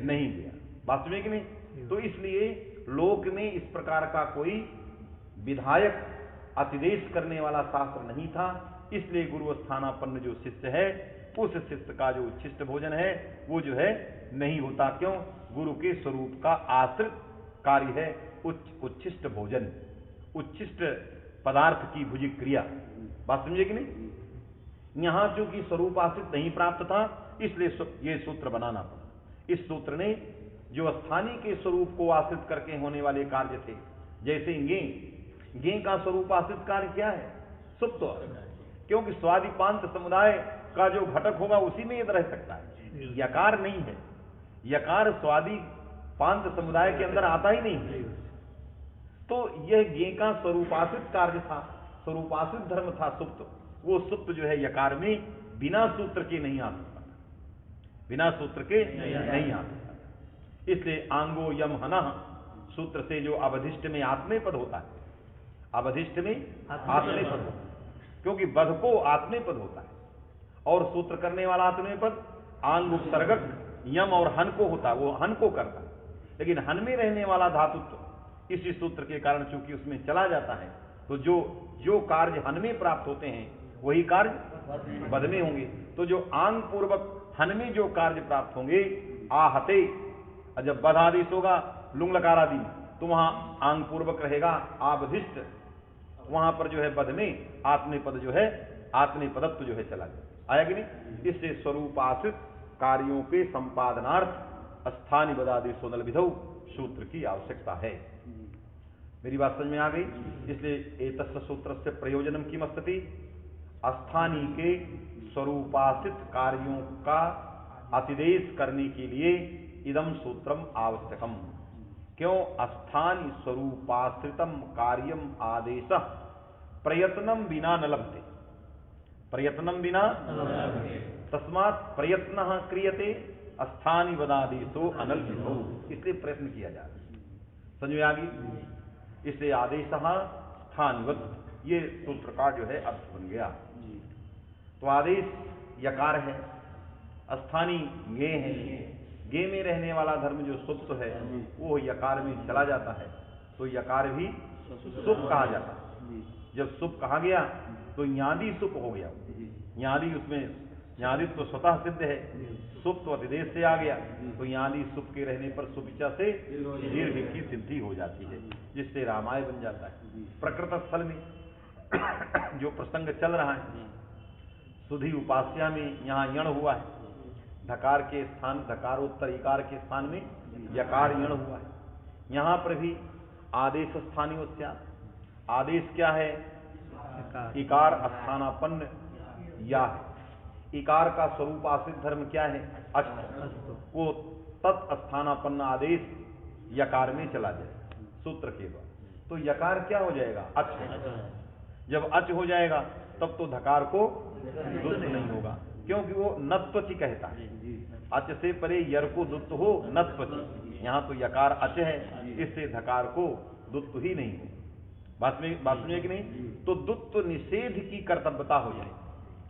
नहीं गया, वास्तविक में। तो इसलिए लोक में इस प्रकार का कोई विधायक अतिदेश करने वाला शास्त्र नहीं था। इसलिए गुरु स्थानापन्न जो शिष्य है, उस शिष्य का जो उच्छिष्ट भोजन है वो जो है नहीं होता। क्यों, गुरु के स्वरूप का आश्रित कार्य है उच्छिष्ट भोजन, उच्छिष्ट पदार्थ की भुजिक क्रिया, बात समझे कि नहीं। यहां चूंकि स्वरूप आश्रित नहीं प्राप्त था, इसलिए यह सूत्र बनाना पड़ा। इस सूत्र ने जो स्थानीय के स्वरूप को आश्रित करके होने वाले कार्य थे, जैसे गे का स्वरूप आश्रित कार्य क्या है, सुप्त, क्योंकि स्वादिपांत समुदाय का जो घटक होगा उसी में यह रह सकता है, यकार नहीं है। यकार स्वादि पांत समुदाय के अंदर आता ही नहीं है। तो यह ज्ञ का स्वरूपासित कार्य था, स्वरूपासित धर्म था सुप्त। वो सुप्त जो है यकार में बिना सूत्र के नहीं आ सकता, बिना सूत्र के नहीं आ सकता। इसलिए आंगो यम हनः सूत्र से जो अवधिष्ठ में आत्मे पद होता है, अवधिष्ठ में आत्मे पद होता है, क्योंकि बध को आत्मे पद होता है और सूत्र करने वाला आत्मे पद आंग उपसर्गक यम और हन को होता है, वो हन को करता है। लेकिन हन में रहने वाला धातुत्व इसी सूत्र के कारण चूंकि उसमें चला जाता है, तो जो कार्य हन में प्राप्त होते हैं वही कार्य बध में होंगे। तो जो आंग पूर्वक हन में जो कार्य प्राप्त होंगे आहते, जब बध आदेश होगा लुंग लकार आदि तो वहां आंग पूर्वक रहेगा आबधिष्ट, वहां पर जो है बध में आत्मे पद जो है आत्मे पदत्व जो है चला जाए, आया कि नहीं। इससे स्वरूपासित कार्यों के संपादनार्थ स्थानीय बदादेशो नल विधौ सूत्र की आवश्यकता है। मेरी बात समझ में आ गई। इसलिए एतस्य सूत्र से प्रयोजनम की मस्तति, स्थानीय के स्वरूपासित कार्यों का अतिदेश करने के लिए इदम सूत्रम आवश्यकम। क्यों? स्थानीय स्वरूपाश्रितम कार्यम आदेश प्रयत्नम बिना न लभते, प्रयत्नम बिना तस्मात् प्रयत्न क्रियते स्थानीय वदादेशो अनल विधौ, इसलिए प्रयत्न किया जा रहा है। समझ में आ गई। इसलिए आदेश स्थानवत, ये सूत्र का जो है अर्थ बन गया। तो आदेश यकार है, स्थानीय गे है, गे में रहने वाला धर्म जो सुप्त है वो यकार में चला जाता है, तो यकार भी सुप कहा जाता है। जब सुप कहा गया तो यादी सुप हो गया, यादी उसमें यादित्व तो स्वतः सिद्ध है, सुप तो अतिदेश से आ गया, तो यादी सुप के रहने पर सुपिचा से दीर्घ की सिद्धि हो जाती है, जिससे रामाय बन जाता है। प्रकृत स्थल में जो प्रसंग चल रहा है, सुधी उपास्या में यहाँ यण हुआ है, धकार के स्थान धकारोत्तर इकार के स्थान में यकार यण हुआ है। यहाँ पर भी आदेश स्थानीय, आदेश क्या है? इकार स्थानापन्न या है। इकार का स्वरूपासित धर्म क्या है? अच्, वो तत्स्थानापन्न आदेश यकार में चला जाए सूत्र के द्वारा, तो यकार क्या हो जाएगा? अच्। जब अच् हो जाएगा तब तो धकार को दुत्त नहीं होगा, क्योंकि वो नत्वचि कहता है। अच से परे यर को दुत्त हो नत्वचि, यहाँ तो यकार अच है, इससे धकार को दुत्त ही नहीं हो। बात में कि नहीं? तो दुत्व निषेध की कर्तव्यता हो जाए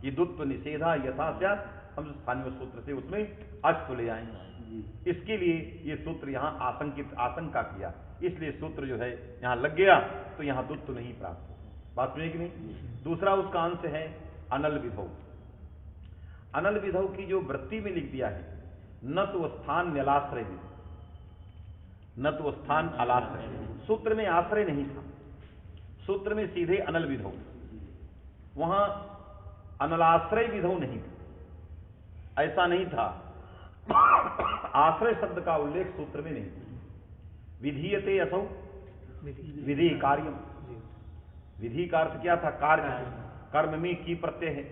कि दुत्व निषेधा यथा स्यात्, हम स्थानीय सूत्र से उसमें अच तो ले आएंगे। इसके लिए ये सूत्र यहाँ आशंका किया, इसलिए सूत्र जो है यहाँ लग गया, तो यहाँ दुत्व नहीं प्राप्त हो। बात में कि नहीं? दूसरा उसका अंश है अनल विधौ। अनल विधौ की जो वृत्ति में लिख दिया है, न तो स्थान न्यलाश्रय विधौ, न तो स्थान अलाश्रय, सूत्र में आश्रय नहीं था, सूत्र में सीधे अनल विधौ, वहां अनलाश्रय विधौ नहीं था, ऐसा नहीं था। आश्रय शब्द का उल्लेख सूत्र में नहीं। विधीयते असौ विधि कार्यम, विधि का अर्थ क्या था? कार्य, कर्म में की प्रत्यय है।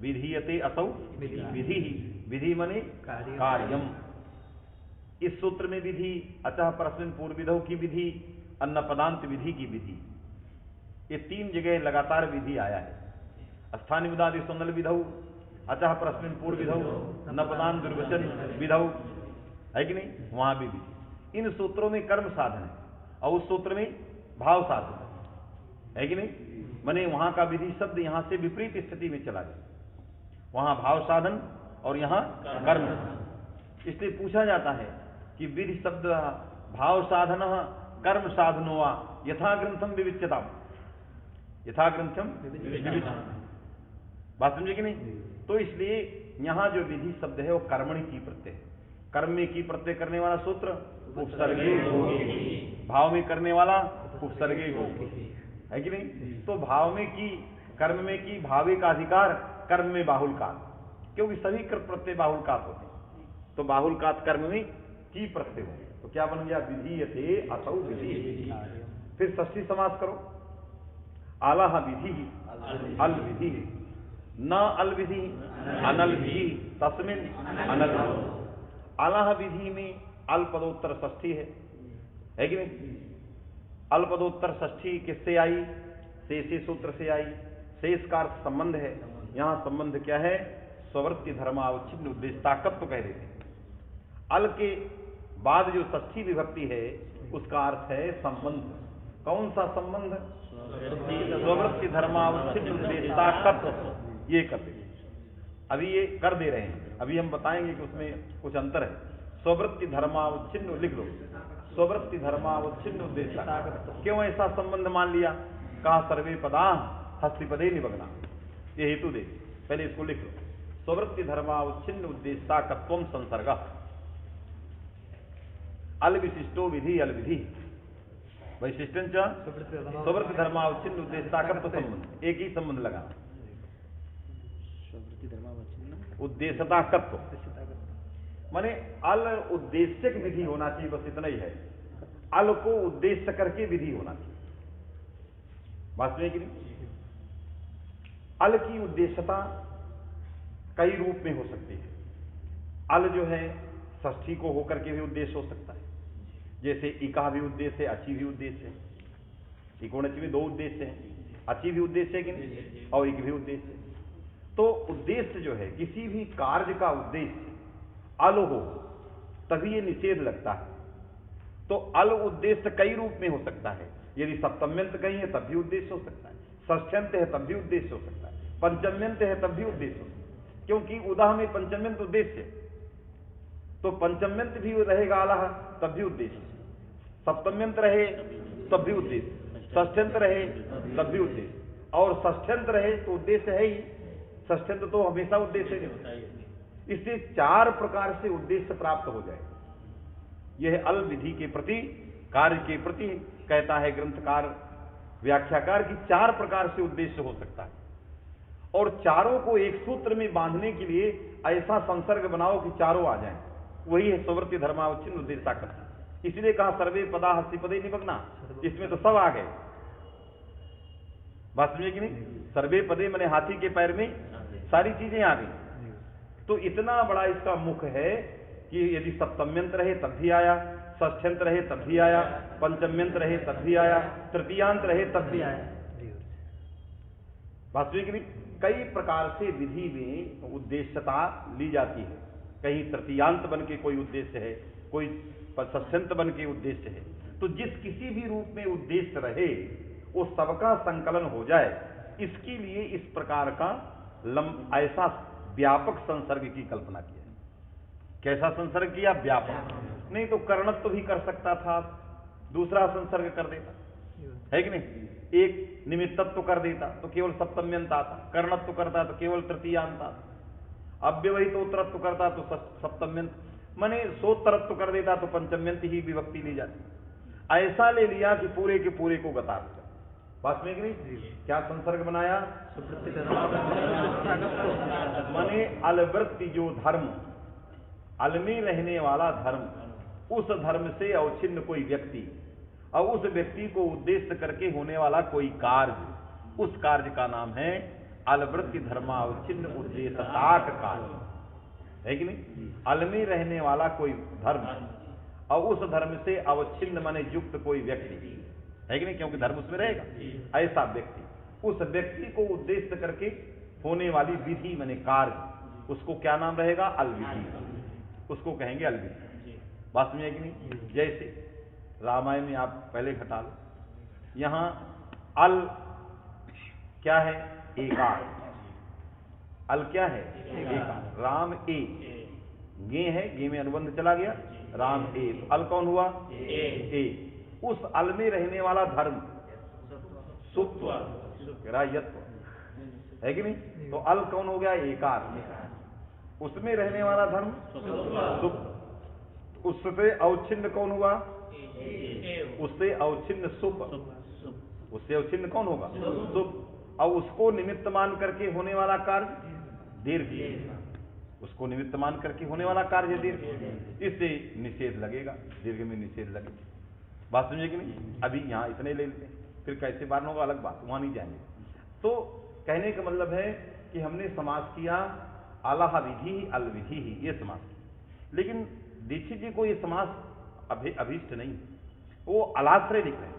विधीयते असौ विधि, विधि मने कार्यम। इस सूत्र में विधि अतः परस्मिन् पूर्व विधौ की विधि, अन्नपदांत विधि की विधि, ये तीन जगह लगातार विधि आया है। स्थानीय विदादेशो नल विधौ, अतः परस्मिन् पूर्व विधौ, अन्नपदान दुर्वचन विधौ, है कि नहीं? वहां भी विधि। इन सूत्रों में कर्म साधन है और उस सूत्र में भाव साधन है कि नहीं? माने वहां का विधि शब्द यहां से विपरीत स्थिति में चला गया, वहां भाव साधन और यहां कर्म। इसलिए पूछा जाता है कि विधि शब्द भाव साधन कर्म साधनो वा यथा ग्रंथम विविच्यताम, यथा ग्रंथम विविच्यताम। बात समझे कि नहीं? तो इसलिए यहां जो विधि शब्द है वो कर्मणि की प्रत्यय है, कर्म में की प्रत्यय करने वाला सूत्र उपसर्गे होगी, भाव में करने वाला उपसर्गे होगी, है कि नहीं? तो भाव में की, कर्म में की, भावे का अधिकार, कर्म में बाहुलकात, क्योंकि सभी कृत प्रत्यय बाहुलकात होते हैं, तो बाहुलकात कर्म में की प्रत्यय हो, तो क्या बन गया? विधीयते असौ विधि। फिर षष्ठी समास करो, आलह विधि अल विधि, न अल विधि अनल विधि, तस्मिन् अनल। आलह विधि में अल पदोत्तर षष्ठी है कि नहीं? अल्पदोत्तर षष्ठी किससे आई? शेषे सूत्र से आई। शेष का अर्थ संबंध है। यहां संबंध क्या है? स्ववृत्ति धर्मावच्छिन्न उद्देश्यताकत्व कह देते हैं। अल के बाद जो षष्ठी विभक्ति है उसका अर्थ है संबंध। कौन सा संबंध? स्ववृत्ति धर्मावच्छिन्न उद्देश्यताकत्व। ये कर देते, अभी ये कर दे रहे हैं, अभी हम बताएंगे कि उसमें कुछ अंतर है। स्ववृत्ति धर्मावच्छिन्न लिख लो, स्ववृत्ति धर्मावच्छिन्न उद्देश्यताकत्व। क्यों ऐसा संबंध मान लिया? कहा सर्वे पदा हस्तिपदे निबग्ना। ये हेतु दे, पहले इसको लिख लो। स्ववृत्ति धर्मावच्छिन्न उद्देश्यताकत्वम संसर्ग अल विशिष्टो विधि अल विधि वैशिष्टं च स्ववृत्ति धर्मावच्छिन्न उद्देश्यताकत्व संबंध। एक ही संबंध लगा, उद्देश्यताकत्व माने अल उद्देश्यक विधि होना चाहिए, बस इतना ही है। अल को उद्देश्य करके विधि होना चाहिए, बात में कि नहीं? अल की उद्देश्यता कई रूप में हो सकती है। अल जो है षष्ठी को होकर के भी उद्देश्य हो सकता है, जैसे इका भी उद्देश्य है, अची भी उद्देश्य है। इकोणची में दो उद्देश्य हैं, अची भी उद्देश्य है कि नहीं, और इक भी उद्देश्य है। तो उद्देश्य जो है, किसी भी कार्य का उद्देश्य अल हो तभी ये निषेध लगता है। तो अल उद्देश्य कई रूप में हो सकता है। यदि सप्तम्यंत कहीं है तब भी उद्देश्य हो सकता है, षष्ठ्यंत है तब भी उद्देश्य हो सकता है, पंचम्यंत है तब भी उद्देश्य हो सकता है, क्योंकि उदाह में पंचम्यंत उद्देश्य है। तो पंचम्यंत भी रहेगा अलाह तब भी उद्देश्य, सप्तम्यंत रहे तब भी उद्देश्य, षष्ठ्यंत रहे तब भी उद्देश्य, और षष्ठ्यंत रहे तो उद्देश्य है ही। षष्ठ्यंत तो हमेशा उद्देश्य है। इससे चार प्रकार से उद्देश्य प्राप्त हो जाए। यह अल विधि के प्रति, कार्य के प्रति कहता है ग्रंथकार, व्याख्याकार की चार प्रकार से उद्देश्य हो सकता है। और चारों को एक सूत्र में बांधने के लिए ऐसा संसर्ग बनाओ कि चारों आ जाएं। वही है स्ववृत्ति धर्मावच्छिन्न उद्देश्यताकत्व। इसलिए कहा सर्वे पदा हस्तिपदे निबग्ना, इसमें तो सब आ गए। बात समझे कि नहीं? सर्वे पदे मैंने हाथी के पैर में सारी चीजें आ गई। तो इतना बड़ा इसका मुख है कि यदि सप्तम्यंत रहे तब भी आया, षष्ठ्यंत रहे तब भी आया, पंचम्यंत रहे तब भी आया, तृतीयांत रहे तब भी आया। वास्तविक नहीं, कई प्रकार से विधि में उद्देश्यता ली जाती है। कहीं तृतीयांत बन के कोई उद्देश्य है, कोई षष्ठ्यंत बन के उद्देश्य है। तो जिस किसी भी रूप में उद्देश्य रहे वो सबका संकलन हो जाए, इसके लिए इस प्रकार का ऐसा व्यापक संसर्ग की कल्पना की है। कैसा संसर्ग किया? व्यापक। नहीं तो कर्णत्व भी कर सकता था, दूसरा संसर्ग कर देता है कि नहीं? एक निमित्तत्व कर देता तो केवल सप्तम्यंत आता, कर्णत्व करता तो केवल तृतीयांत आता, अव्यवहित उत्तरत्व करता तो सप्तम्यंत, माने सोत्तरत्व कर देता तो पंचम्यंत ही विभक्ति ली जाती। ऐसा ले लिया कि पूरे के पूरे को बता दिया। बात में कि नहीं? क्या संसर्ग बनाया? माने अलवृत्ति जो धर्म, अल में रहने वाला धर्म, उस धर्म से अवच्छिन्न कोई व्यक्ति और उस व्यक्ति को उद्देश्य करके होने वाला कोई कार्य, उस कार्य का नाम है अलवृत्ति धर्मावच्छिन्न उद्देश्यताक कार्य, है कि नहीं? अल में रहने वाला कोई धर्म और उस धर्म से अवच्छिन्न माने युक्त कोई व्यक्ति, है कि नहीं? क्योंकि धर्म उसमें रहेगा। ऐसा व्यक्ति, उस व्यक्ति को उद्देश्य करके होने वाली विधि माने कार्य, उसको क्या नाम रहेगा? अल विधि, उसको कहेंगे अल विधि। बात समझे कि नहीं? जैसे रामायण में आप पहले घटा लो, यहां अल क्या है? एकार। अल क्या है? एकार। राम ए, गे है, गे में अनुबंध चला गया, राम ए, तो अल कौन हुआ? ए। उस अल में रहने वाला धर्म सुत्व, यत्व, है कि नहीं? तो अल कौन हो गया? एकार। उसमें रहने वाला धर्म सुप्त, उससे अवच्छिन्न कौन हुआ? उससे अवच्छिन्न सुप, उससे अवच्छिन्न कौन होगा? सुप। और उसको निमित्त मान करके होने वाला कार्य दीर्घ, उसको निमित्त मान करके होने वाला कार्य दीर्घ, इससे निषेध लगेगा, दीर्घ में निषेध लगेगा। बात समझे कि नहीं? अभी यहां इतने ले लेते हैं, फिर कैसे बात होगा अलग बात, वहां नहीं जाएंगे। तो कहने का मतलब है कि हमने समास किया अलाह विधि अल विधि ही, ये समास किया। लेकिन दीक्षित जी को ये समास अभीष्ट नहीं, वो अलाश्रय लिख रहे हैं।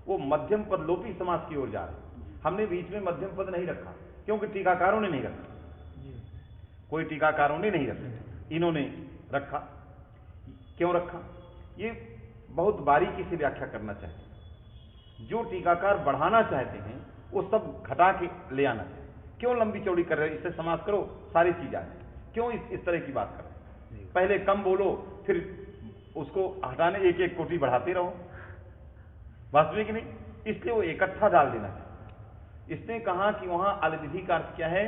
वो मध्यम पद लोपी समास की ओर जा रहे हैं। हमने बीच में मध्यम पद नहीं रखा क्योंकि टीकाकारों ने नहीं रखा, कोई टीकाकारों ने नहीं रखा, इन्होंने रखा। क्यों रखा? ये बहुत बारीकी से व्याख्या करना चाहते हैं। जो टीकाकार बढ़ाना चाहते हैं वो सब घटा के ले आना चाहिए। क्यों लंबी चौड़ी कर रहे हैं? इससे समास करो सारी चीज आ जाए। क्यों इस तरह की बात कर रहे हैं? पहले कम बोलो फिर उसको हटाने एक एक कोटि बढ़ाते रहो, वास्तविक नहीं, इसलिए वो इकट्ठा डाल देना चाहिए। इसने कहा कि वहां अलविधि का अर्थ क्या है?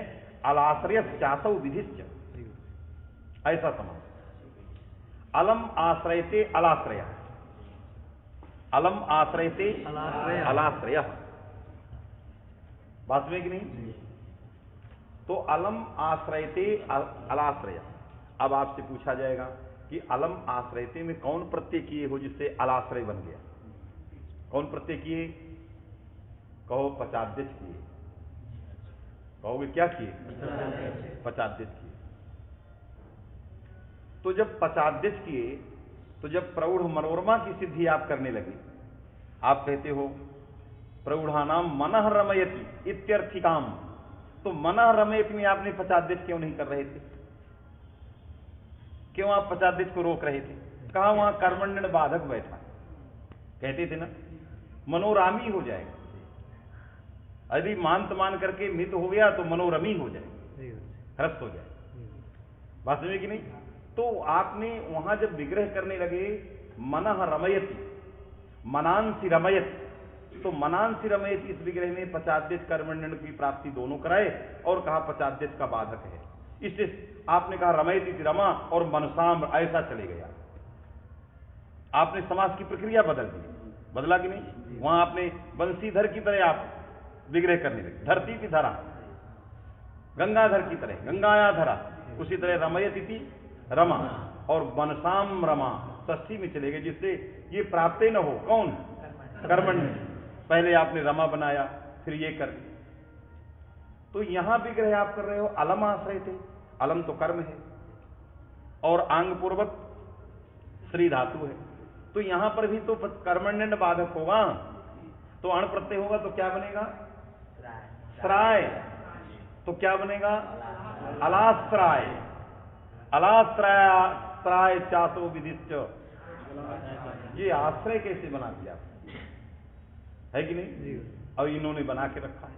अलाश्रय चासौ विधिश्च, ऐसा समास। अलम आश्रयते अलाश्रय, अलम आश्रयते अलाश्रय, वास्तविक नहीं। तो अलम आश्रयते अलाश्रय। अब आपसे पूछा जाएगा कि अलम आश्रयते में कौन प्रत्यय किए हो जिससे अलाश्रय बन गया? कौन प्रत्यय किए? कहो पचाद्यच किए। कहोगे क्या किए? पचाद्यच किए। तो जब पचाद्यच किए तो जब प्रौढ़ मनोरमा की सिद्धि आप करने लगे, आप कहते हो प्रौढ़ानाम मनः रमयति इत्यर्थिकाम, तो मनः रमयति में आपने पचाद्यच क्यों नहीं कर रहे थे? क्यों आप पचाद्यच को रोक रहे थे? कहा वहां कर्मण्य बाधक बैठा, कहते थे ना मनोरामी हो जाएगा। यदि मांत मान करके मित हो गया तो मनोरमी हो जाए, ह्रस्व हो जाए, वास्तविक कि नहीं? तो आपने वहां जब विग्रह करने लगे मनः रमयति, मनांसि रमयति, तो मनांसि रमयति इस विग्रह में पचाद्यच कर्मण्य की प्राप्ति दोनों कराए और कहा पचाद्यच का बाधक है। इससे आपने कहा रमयति रमा और मनसाम, ऐसा चले गया। आपने समास की प्रक्रिया बदल दी, बदला कि नहीं? वहां आपने बंसीधर की तरह आप विग्रह करने लगे, धरती की धरा, गंगाधर की तरह गंगाया धरा, उसी तरह रमयति रमा और मनसाम रमा षष्ठी में चले गए, जिससे ये प्राप्त न हो। कौन? कर्मण्य। पहले आपने रमा बनाया फिर ये कर, तो यहां विग्रह आप कर रहे हो अलम आश्रय थे। अलम तो कर्म है और आंग पूर्वक श्री धातु है, तो यहां पर भी तो कर्मण्य बाधक होगा, तो अण प्रत्यय होगा तो क्या बनेगा? श्राय। तो क्या बनेगा? अलाश्राय। अलाश्राय चासो विधिश्च। ये आश्रय कैसे बना दिया है कि नहीं? अब इन्होंने बना के रखा है।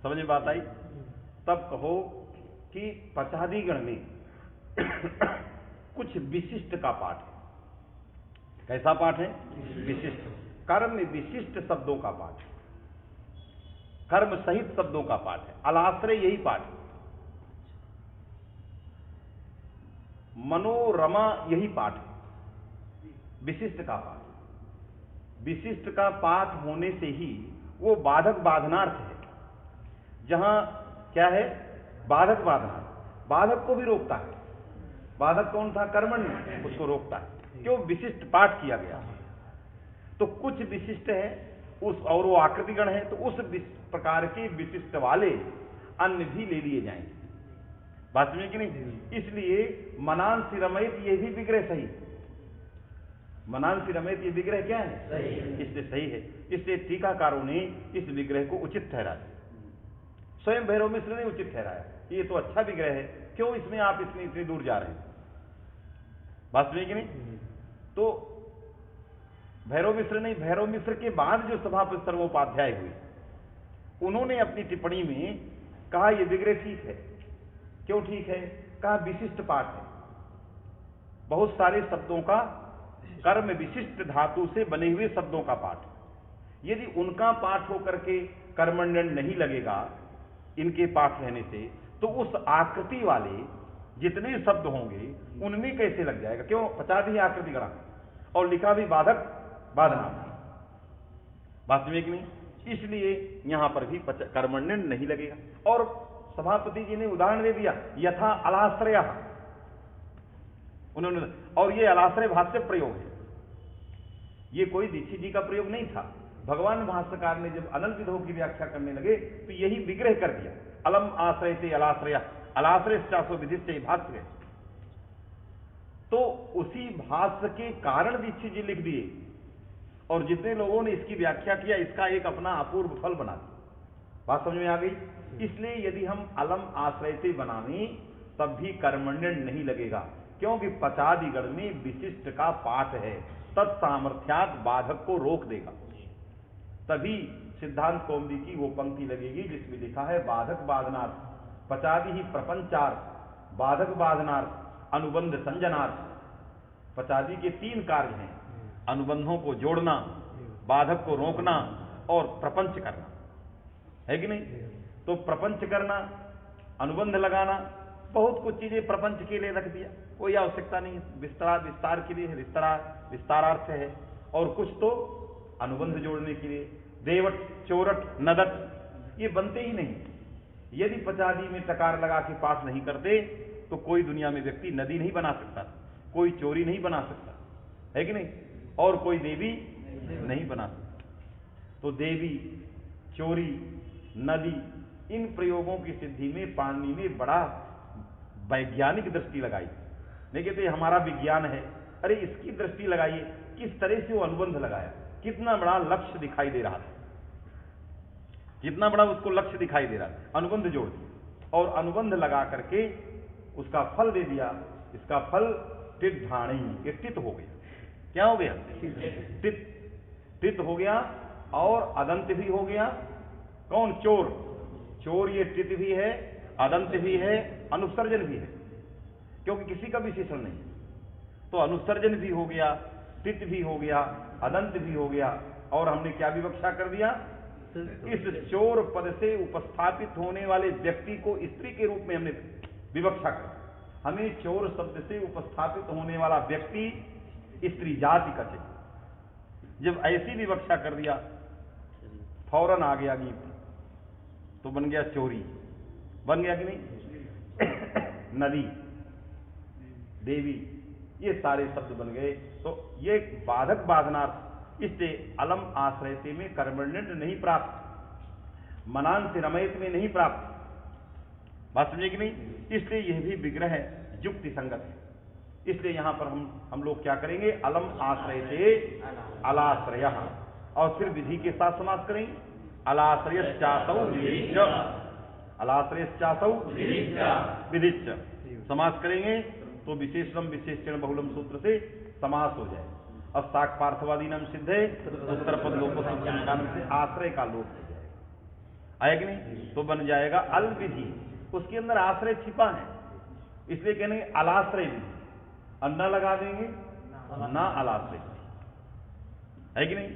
समझ में बात आई? तब कहो कि पचादिगण में कुछ विशिष्ट का पाठ है। कैसा पाठ है? विशिष्ट। कर्म में विशिष्ट शब्दों का पाठ है, कर्म सहित शब्दों का पाठ है। अलाश्रय यही पाठ है, मनोरमा यही पाठ है, विशिष्ट का पाठ। विशिष्ट का पाठ होने से ही वो बाधक बाधनार्थ है। जहां क्या है? बाधक बाधनार्थ, बाधक को भी रोकता है। बाधक कौन था? कर्मण्य, उसको रोकता है। क्यों? विशिष्ट पाठ किया गया। तो कुछ विशिष्ट है उस, और वो आकृतिगण है, तो उस प्रकार के विशिष्ट वाले अन्य भी ले लिए जाएंगे, बात समझे कि नहीं? इसलिए मनांसि रमयत ये भी विग्रह सही। मनांसि रमयत ये विग्रह क्या है? सही। इसलिए सही है। इसलिए टीकाकारों ने इस विग्रह को उचित ठहराया। स्वयं भैरव मिश्र ने उचित ठहराया, ये तो अच्छा विग्रह है, क्यों इसमें आप इतनी दूर जा रहे हैं, बात समझे कि नहीं? तो भैरव मिश्र नहीं, भैरव मिश्र के बाद जो सभापति सर्वोपाध्याय हुए, उन्होंने अपनी टिप्पणी में कहा यह विग्रह ठीक है। क्यों ठीक है? कहा विशिष्ट पाठ है, बहुत सारे शब्दों का कर्म विशिष्ट धातु से बने हुए शब्दों का पाठ। यदि उनका पाठ होकर के कर्मण्य नहीं लगेगा इनके पाठ रहने से, तो उस आकृति वाले जितने शब्द होंगे उनमें कैसे लग जाएगा? क्यों? 50 ही आकृति गणा और लिखा भी बाधक बाधना, बात में कि नहीं? इसलिए यहां पर भी कर्मण्य नहीं लगेगा। और सभापति जी ने उदाहरण दे दिया, यथा अलाश्रय, उन्होंने, और ये अलाश्रय भाष्य प्रयोग है, ये कोई दीक्षित जी का प्रयोग नहीं था। भगवान भाष्यकार ने जब अनल विधों की व्याख्या करने लगे तो यही विग्रह कर दिया, अलम आश्रय से अलाश्रय, अलाश्रय चासो विधि से भाष्य। तो उसी भाष्य के कारण दीक्षित जी लिख दिए और जितने लोगों ने इसकी व्याख्या किया इसका एक अपना अपूर्व फल बना दिया। बात समझ में आ गई? इसलिए यदि हम अलम आश्रयते बनावें तब भी कर्मण्य नहीं लगेगा, क्योंकि पचादिगण में विशिष्ट का पाठ है, तत्सामर्थ्यात बाधक को रोक देगा। तभी सिद्धांत कौमुदी की वो पंक्ति लगेगी जिसमें लिखा है बाधक बाधनार्थ पचादि ही प्रपंचार्थ बाधक बाधनार्थ अनुबंध संजनार्थ। पचादि के 3 कार्य हैं, अनुबंधों को जोड़ना, बाधक को रोकना और प्रपंच करना, है कि नहीं? तो प्रपंच करना, अनुबंध लगाना, बहुत कुछ चीजें प्रपंच के लिए रख दिया, कोई आवश्यकता नहीं, विस्तार के लिए है, विस्तारार्थ है, और कुछ तो अनुबंध जोड़ने के लिए। देवट, चोरट, नदट ये बनते ही नहीं। यदि पचादी में टकार लगा के पाठ नहीं करते तो कोई दुनिया में व्यक्ति नदी नहीं बना सकता, कोई चोरी नहीं बना सकता, है कि नहीं? और कोई देवी नहीं बना सकता। तो देवी, चोरी, नदी, इन प्रयोगों की सिद्धि में पाणिनि ने बड़ा वैज्ञानिक दृष्टि लगाई। नहीं कहते हमारा विज्ञान है, अरे इसकी दृष्टि लगाइए, किस तरह से वो अनुबंध लगाया, कितना बड़ा लक्ष्य दिखाई दे रहा था, कितना बड़ा उसको लक्ष्य दिखाई दे रहा था। अनुबंध जोड़ दिया और अनुबंध लगा करके उसका फल दे दिया। इसका फल टिट ढाणी, ये टित हो गया। क्या हो गया? टित हो गया और अदंत भी हो गया। कौन? चोर। चोर ये टित भी है, अदंत भी है, अनुसर्जन भी है, क्योंकि किसी का विशेषण नहीं। तो अनुसर्जन भी हो गया, टित भी हो गया, अदंत भी हो गया, और हमने क्या विवक्षा कर दिया? इस चोर पद से उपस्थापित होने वाले व्यक्ति को स्त्री के रूप में हमने विवक्षा कर। हमें चोर शब्द से उपस्थापित होने वाला व्यक्ति स्त्री जाति का चाहिए। जब ऐसी विवक्षा कर दिया फौरन आ गया गीत, तो बन गया चोरी, बन गया कि नहीं? नदी, देवी, ये सारे शब्द बन गए। तो ये बाधक बाधनार्थ, इससे अलम आश्रयते में कर्मण्य नहीं प्राप्त, मनान से रमयत में नहीं प्राप्त। बात समझे कि नहीं? इसलिए यह भी विग्रह युक्ति संगत है। इसलिए यहां पर हम लोग क्या करेंगे? अलम आश्रयते अलाश्रय, और फिर विधि के साथ समास करेंगे। अलाश्रयश्चासौ विधिच्च, अलाश्रयश्चासौ विधिच्च समास करेंगे तो विशेषणम विशेषण बहुलम सूत्र से समास हो जाए। अब साक पार्थवादी नाम सिद्ध है, उत्तर पद लोप से आश्रय का लोप हो जाएगा, आया कि नहीं? तो बन जाएगा अल विधि, उसके अंदर आश्रय छिपा है, इसलिए कहने अलाश्रय विधि। अन्ना लगा देंगे ना अलाश्रय, है कि नहीं?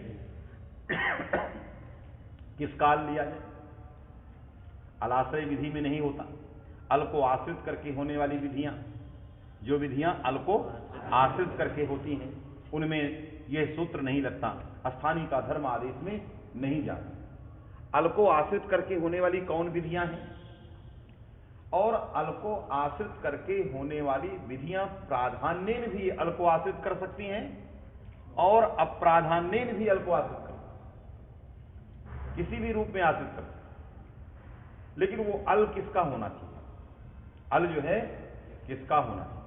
किस काल लिया जाए? अलाश्रय विधि में नहीं होता। अल को आश्रित करके होने वाली विधियां, जो विधियां अल को आश्रित करके होती हैं, उनमें यह सूत्र नहीं लगता, स्थानीय का धर्म आदेश में नहीं जाता। अल को आश्रित करके होने वाली कौन विधियां हैं? और अल को आश्रित करके होने वाली विधियां प्राधान्येन भी अल को आश्रित कर सकती हैं और अप्राधान्येन भी अल को आश्रित कर, किसी भी रूप में आश्रित कर। लेकिन वो अल किसका होना चाहिए? अल जो है किसका होना चाहिए?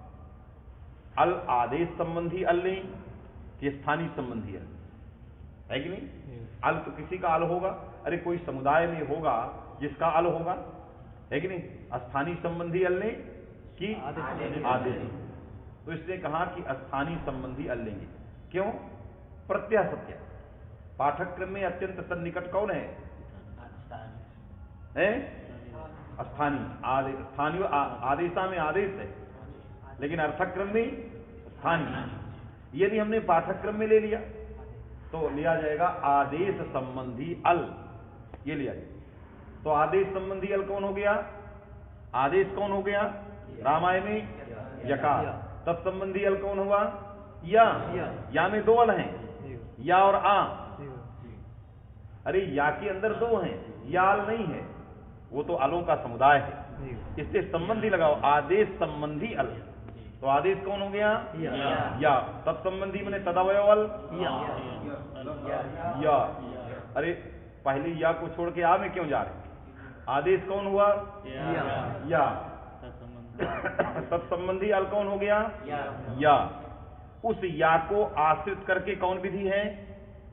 अल आदेश संबंधी अल नहीं कि स्थानीय संबंधी अल, है कि नहीं? अल तो किसी का अल होगा, अरे कोई समुदाय में होगा जिसका अल होगा, है कि नहीं? स्थानीय संबंधी अल ने कि आदेश। तो इसने कहा कि स्थानीय संबंधी अल लेंगे। क्यों? प्रत्यय सत्य। पाठ्यक्रम में अत्यंत सन्निकट कौन है? स्थानीय। स्थानीय आदेशा में आदेश है, लेकिन अर्थक्रम में स्थानीय। यदि हमने पाठ्यक्रम में ले लिया तो लिया जाएगा आदेश संबंधी अल, ये लिया जाएगा। तो आदेश संबंधी अल कौन हो गया? आदेश कौन हो गया? रामायण में यकार। तत्संबंधी अल कौन हुआ? या में 2 अल हैं, या और आ। अरे या के अंदर 2 हैं, या अल नहीं है, वो तो अलों का समुदाय है, इससे संबंधी लगाओ, आदेश संबंधी अल। तो आदेश कौन हो गया? या। तत्संबंधी मैंने तदवयव अल या। अरे पहले या को छोड़ के आ में क्यों जा रहे? आदेश कौन हुआ? या। तत्संबंधी अल कौन हो गया? या। उस या को आश्रित करके कौन विधि है?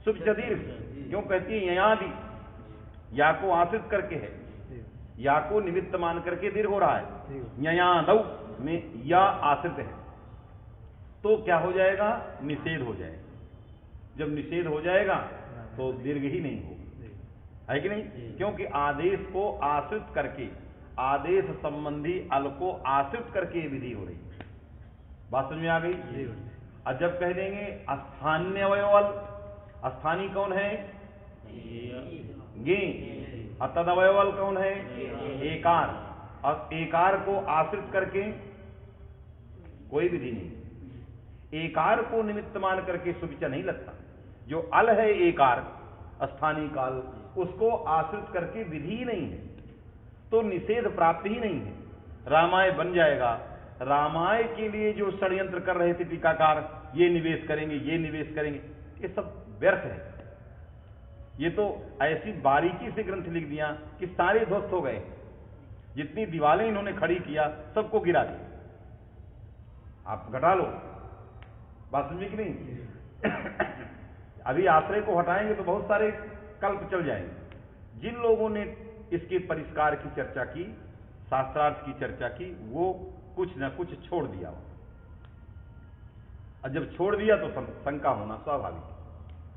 सुप च दीर्घ क्यों कहती है ययादि, या को आश्रित करके है, या को निमित्त मान करके दीर्घ हो रहा है। ययादौ में या आश्रित है तो क्या हो जाएगा, निषेध हो जाएगा। जब निषेध हो जाएगा तो दीर्घ ही नहीं होगा, है कि नहीं? क्योंकि आदेश को आश्रित करके, आदेश संबंधी अल को आश्रित करके विधि हो रही है। बात समझ में आ गई? और जब कह देंगे स्थानीय अवयवल, स्थानीय कौन है? गे। और तदवयवल कौन है? एकार। और एकार को आश्रित करके कोई विधि नहीं। एकार को निमित्त मान करके सुविचा नहीं लगता। जो अल है एकार स्थानीय काल, उसको आश्रित करके विधि ही नहीं है, तो निषेध प्राप्त ही नहीं है। रामाय बन जाएगा। रामाय के लिए जो षड्यंत्र कर रहे थे टीकाकार, ये निवेश करेंगे, ये निवेश करेंगे, ये सब व्यर्थ है। ये तो ऐसी बारीकी से ग्रंथ लिख दिया कि सारे ध्वस्त हो गए। जितनी दीवारें इन्होंने खड़ी किया सबको गिरा दिया। आप घटा लो, बात समझी कि नहीं? अभी आश्रय को हटाएंगे तो बहुत सारे कल्प चल जाएंगे। जिन लोगों ने इसके परिष्कार की चर्चा की, शास्त्रार्थ की चर्चा की, वो कुछ न कुछ छोड़ दिया। और जब छोड़ दिया तो शंका होना स्वाभाविक है।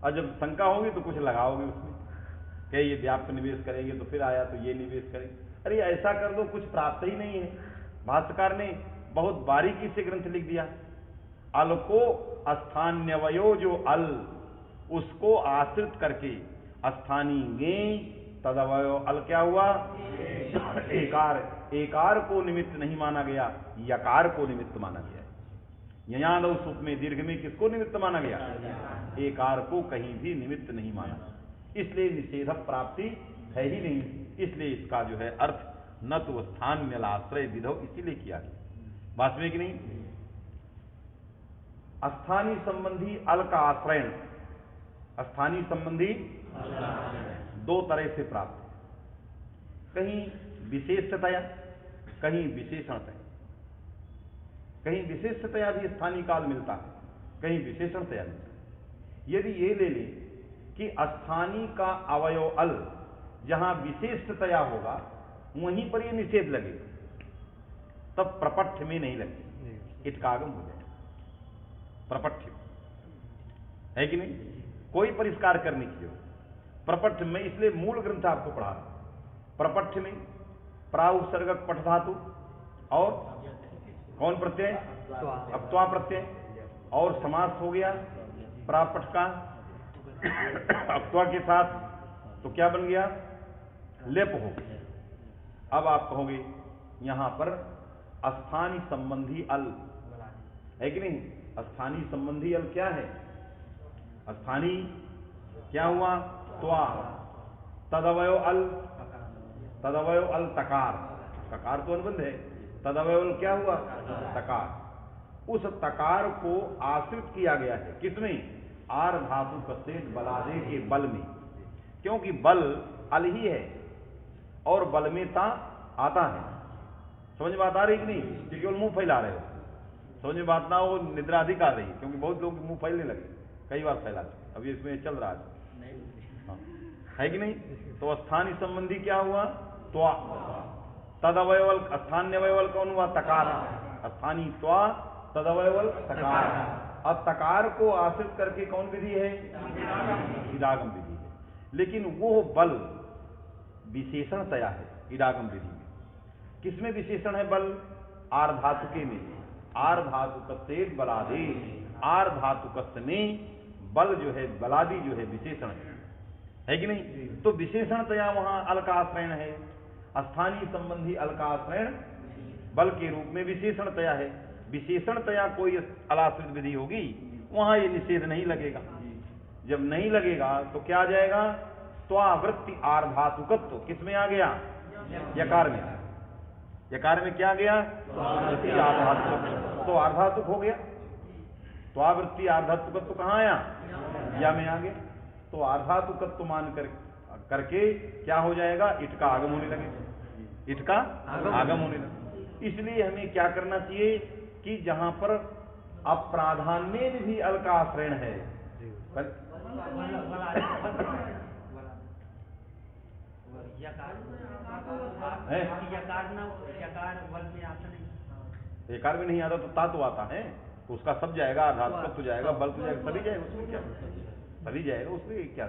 और जब शंका होगी तो कुछ लगाओगे उसमें, क्या ये व्याप्त निवेश करेंगे तो फिर आया तो ये निवेश करेंगे। अरे ऐसा कर दो, कुछ प्राप्त ही नहीं है। भाष्यकार ने बहुत बारीकी से ग्रंथ लिख दिया। अल को स्थान्यवयो जो अल, उसको आश्रित करके स्थानीय गे तदवयो अल क्या हुआ? एकार। एकार को निमित्त नहीं माना गया, यकार को निमित्त माना गया। ययादौ सुप में दीर्घ में किसको निमित्त माना गया? एकार को कहीं भी निमित्त नहीं माना, इसलिए निषेध प्राप्ति है ही नहीं। इसलिए इसका जो है अर्थ न तो स्थान आश्रय विधो इसीलिए किया गया। बात में कि नहीं? स्थानीय संबंधी अल का आश्रयण, स्थानीय संबंधी दो तरह से प्राप्त है। कहीं विशेषतया, कहीं विशेषणतया। कहीं विशेषतया भी स्थानीय काल मिलता है, कहीं विशेषणतया मिलता है। यदि ये ले लें कि स्थानीय का अवयव अल जहां विशेषतया होगा वहीं पर ये निषेध लगेगा, तब प्रपठ्य में नहीं लगेगा, इटकागम हो जाएगा। प्रपठ्य है कि नहीं? कोई परिष्कार करने की जरूरत। प्रपठ्य में इसलिए मूल ग्रंथ आपको पढ़ा रहा हूं। प्रपठ्य में प्राउपसर्गक पठ धातु और कौन प्रत्यय? अक्त्वा प्रत्यय। और समास हो गया प्रापठ का अक्त्वा के साथ, तो क्या बन गया? लेप हो गया। अब आप कहोगे यहां पर स्थानीय संबंधी अल है कि नहीं? स्थानीय संबंधी अल क्या है? स्थानीय क्या हुआ? त्वा। तदवयो अल, तदवयो अल तकार। तकार तो अनुबंध है। तदवयो अल क्या हुआ? तकार। उस तकार को आश्रित किया गया है किसमें? आर धातु कसेट बलादे के बल में, क्योंकि बल अल ही है और बल में ता आता है। समझ में बात आ रही कि नहीं? कि केवल मुंह फैला रहे हो, समझ में बात ना हो, निद्रा अधिक आ रही है, क्योंकि बहुत लोग मुंह फैलने लगे, कई बार फैला चुके, अभी इसमें चल रहा है। हाँ, है कि नहीं? तो स्थानीय संबंधी क्या हुआ? त्वा। तदवयवल स्थानीय अवयवल कौन हुआ? तकार। स्थानीय त्वा, तदवयवल तकार। अब तकार को आश्रित करके कौन विधि है? इडागम विधि है। लेकिन वो बल विशेषणतया है इडागम विधि में। किसमें विशेषण है बल? आर धातुके में। आर धातु कसेट बलादि, आर धातु कस में बल जो है, बलादि जो है विशेषण है कि नहीं? तो विशेषणतया वहां अल का आश्रयण है। स्थानीय संबंधी अल का आश्रयण बल के रूप में विशेषणतया है। विशेषणतया कोई अलाश्रित विधि होगी, वहां ये निषेध नहीं लगेगा। जब नहीं लगेगा तो क्या आ जाएगा? त्वावृत्ति आर धातुकत्व किसमें आ गया? यकार में। यकार में क्या आ गया? तो आर्धातुक हो गया। त्वावृत्ति आर्धातुकत्व कहां आया? या में आ गया। तो आर्धातुकत्व मान करके क्या हो जाएगा? इट का आगम होने लगे, इट का आगम होने लगे। इसलिए हमें क्या करना चाहिए कि जहां पर अप्राधान्य भी अल का आश्रयण है, एकार में नहीं आता तो ता तो आता है, तो उसका सब जाएगा, आधात्मक तो जाएगा, बल तो जाएगा, सभी जाएगा, उसमें क्या, सभी जाएगा, उसमें क्या।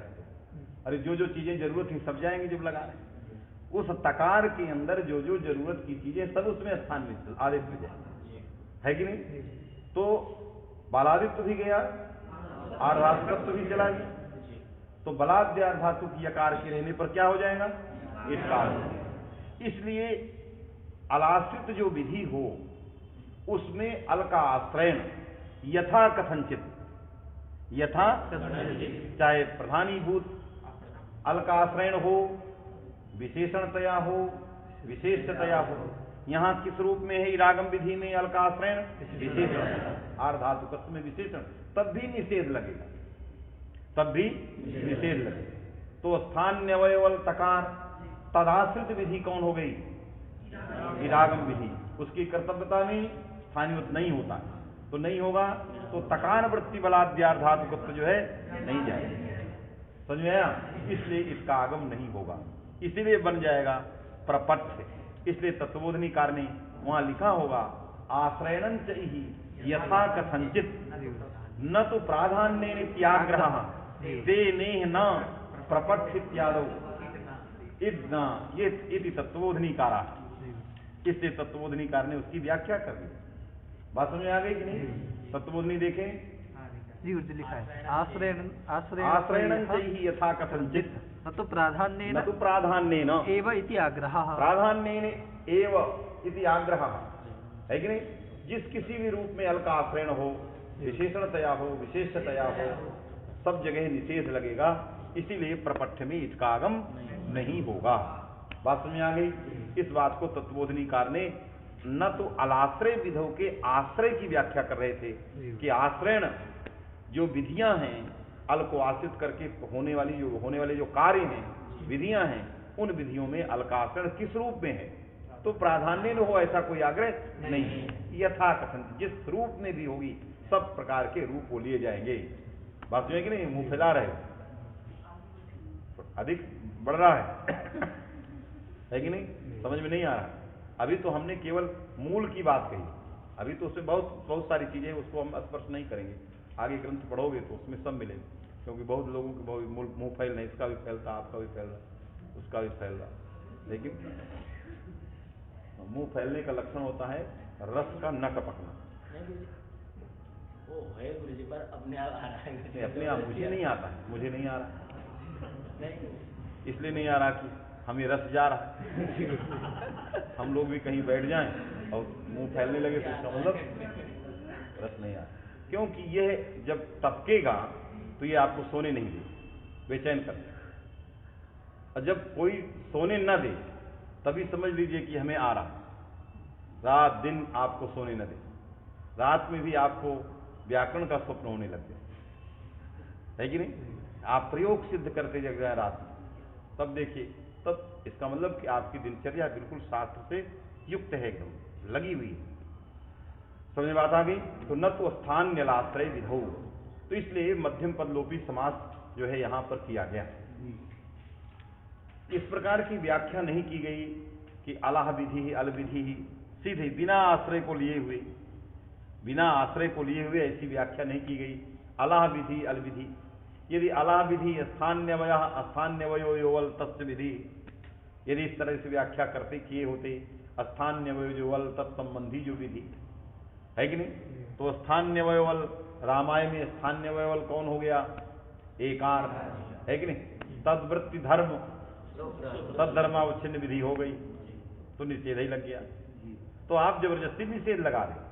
अरे जो जो चीजें जरूरत थी सब जाएंगी जब लगा रहे। उस तकार के अंदर जो जो जरूरत की चीजें सब उसमें स्थान में आदेश में जाएंगे, है कि नहीं। तो बालादित्य भी गया, आर्धात्मक भी चला गया, तो बलाद्य धातु की यकार के रहने पर क्या हो जाएगा, इकार। इसलिए अलाश्रित जो विधि हो उसमें अल का आश्रयण यथा कथनचित, यथा चाहे प्रधानीभूत अल का आश्रयण हो, विशेषणतया हो, विशेषतया हो। यहां किस रूप में है इरागम विधि में अल का आश्रयण, विशेषण, आर्धातुकत्व में विशेषण, तब भी निषेध लगेगा, तब भी निषेध लगेगा। तो स्थान्यवयवल तकार तदाश्रित विधि कौन हो गई, इरागम विधि, उसकी कर्तव्यता में स्थानीय नहीं होता, तो नहीं होगा, तो तकार वृत्ति बलाद्यार्धातुकत्व जो है नहीं जाएगा, समझ में आया। इसलिए इसका आगम नहीं होगा, इसीलिए बन जाएगा प्रपट्ठ। इसलिए तत्वबोधनीकार ने वहां लिखा होगा आश्रयणं च हि यथा कथंचित न तो प्राधान्य नित्याग्रह ते नेह न प्रपट्ठ इत्यादो इति तत्वबोधनीकारा। इसलिए तत्वबोधनीकार ने उसकी व्याख्या कर दी। बात समझ में आ गई कि नहीं। तत्वबोधनी देखें जी लिखा है आश्रयणं च हि यथा कथंचित न तो प्राधान्येन एव इति आग्रहः, प्राधान्येन एव इति आग्रहः, है कि नहीं। जिस किसी भी रूप में अल का आश्रयण हो, विशेषणतया हो, विशेषतया हो, सब जगह निषेध लगेगा, इसीलिए प्रपट्ठ में इसका आगम नहीं होगा। बात समझ में आ गई। इस बात को तत्वबोधनीकार ने न तो अलाश्रय विधों के आश्रय की व्याख्या कर रहे थे कि आश्रयण जो विधियां हैं अल को आश्रित करके होने वाले जो कार्य हैं, विधियां हैं, उन विधियों में अल का आश्रयण किस रूप में है, तो प्राधान्य न हो ऐसा कोई आग्रह नहीं है। यथा कथन जिस रूप में भी होगी सब प्रकार के रूप वो लिए जाएंगे। बात सुनिए कि नहीं, मुंह फैला रहे हो, अधिक बढ़ रहा है कि नहीं, समझ में नहीं आ रहा। अभी तो हमने केवल मूल की बात कही, अभी तो उसमें बहुत सारी चीजें, उसको हम स्पर्श नहीं करेंगे। आगे ग्रंथ पढ़ोगे तो उसमें सब मिलेगा, क्योंकि बहुत लोगों के मुंह फैल रहे, इसका भी फैलता, आपका भी फैल रहा, उसका भी फैल रहा। लेकिन मुंह फैलने का लक्षण होता है रस का न टपकना। वो है गुरुजी, पर अपने आप आ रहा है। अपने आप मुझे नहीं आता है, मुझे नहीं आ रहा, इसलिए नहीं आ रहा कि हमें रस जा रहा है। हम लोग भी कहीं बैठ जाएं और मुंह फैलने लगे तो इसका मतलब रस नहीं आ रहा, क्योंकि यह जब टपकेगा तो ये आपको सोने नहीं दे, बेचैन कर। और जब कोई सोने न दे तभी समझ लीजिए कि हमें आ रहा। रात दिन आपको सोने न दे, रात में भी आपको व्याकरण का स्वप्न होने लग जाए, है कि नहीं। आप प्रयोग सिद्ध करते जग जाए रात में, तब देखिए, तब इसका मतलब कि आपकी दिनचर्या बिल्कुल शास्त्र से युक्त है, एकदम लगी हुई है। समझ में बात आ गई। तो न तो स्थान न्यलाश्रय विधौ, तो इसलिए मध्यम पदलोपी समास जो है यहां पर किया गया। इस प्रकार की व्याख्या नहीं की गई कि अलाह विधि अल विधि, सीधे बिना आश्रय को लिए हुए, बिना आश्रय को लिए हुए ऐसी व्याख्या नहीं की गई। अलाह विधि अल विधि, यदि अलाह विधि स्थान्यवयो योवल तत्व विधि, यदि इस तरह से व्याख्या करते किए होते स्थान्यवयो योवल तत्संबंधी जो विधि, है कि नहीं, तो स्थान्यवयोवल रामायण में स्थान्यवयोवल कौन हो गया, एकार, है कि नहीं। तद्वृत्ति धर्म तद्धर्मावच्छिन्न विधि हो गई, तो निषेध ही लग गया। तो आप जबरदस्ती निषेध लगा रहे।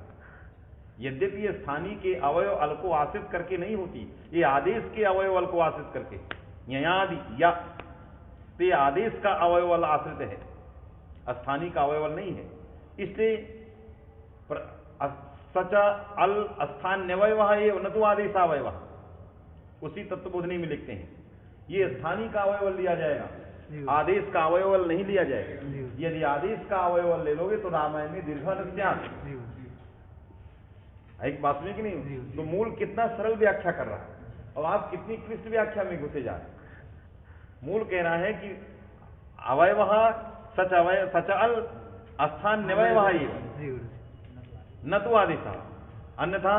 यद्यपि ये स्थानीय के अवयव अल को आश्रित करके नहीं होती, ये आदेश के अवयव अल को आश्रित करके, ययादि या, तो ये आदेश का अवयव अल आश्रित है, स्थानीय का अवयव नहीं है। इसलिए सच अल स्थान्यवयवः एव न तो आदेशावयवः, उसी तत्वबोधनी में लिखते हैं ये स्थानीय का अवयव लिया जाएगा, आदेश का अवयव नहीं लिया जाएगा। यदि आदेश का अवयव ले लोगे तो रामायण में दीर्घ एक बात सुनिए कि नहीं। तो मूल कितना सरल व्याख्या कर रहा है, अब आप कितनी क्लिष्ट व्याख्या में घुसे जा रहे हैं। मूल कह रहा है कि अवयव सच अल स्थान न्यवय जी गुरु जी। न तो आदेश, अन्यथा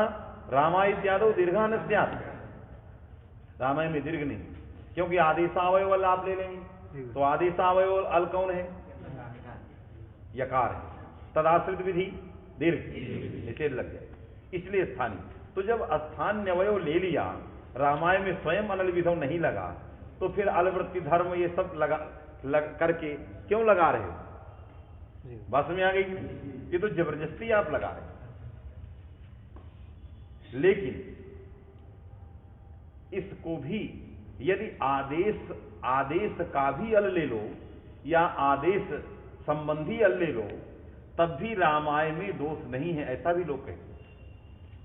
रामाय इत्यादो दीर्घा न स्यात्। रामाय में दीर्घ नहीं, क्योंकि आदेशावयव अल आप ले लेंगे तो आदेशावयव अल कौन है? यकार है, तदाश्रित विधि दीर्घ, निषेध लग जाए, इसलिए स्थानीय। तो जब स्थान न्यवयो ले लिया, रामायण में स्वयं अनल विधौ नहीं लगा, तो फिर अलवृत्ति धर्म ये सब करके क्यों लगा रहे हो? बात में आ गई? ये तो जबरदस्ती आप लगा रहे हैं। लेकिन इसको भी यदि आदेश का भी अल ले लो या आदेश संबंधी अल ले लो, तब भी रामायण में दोष नहीं है, ऐसा भी लोग कहते हैं।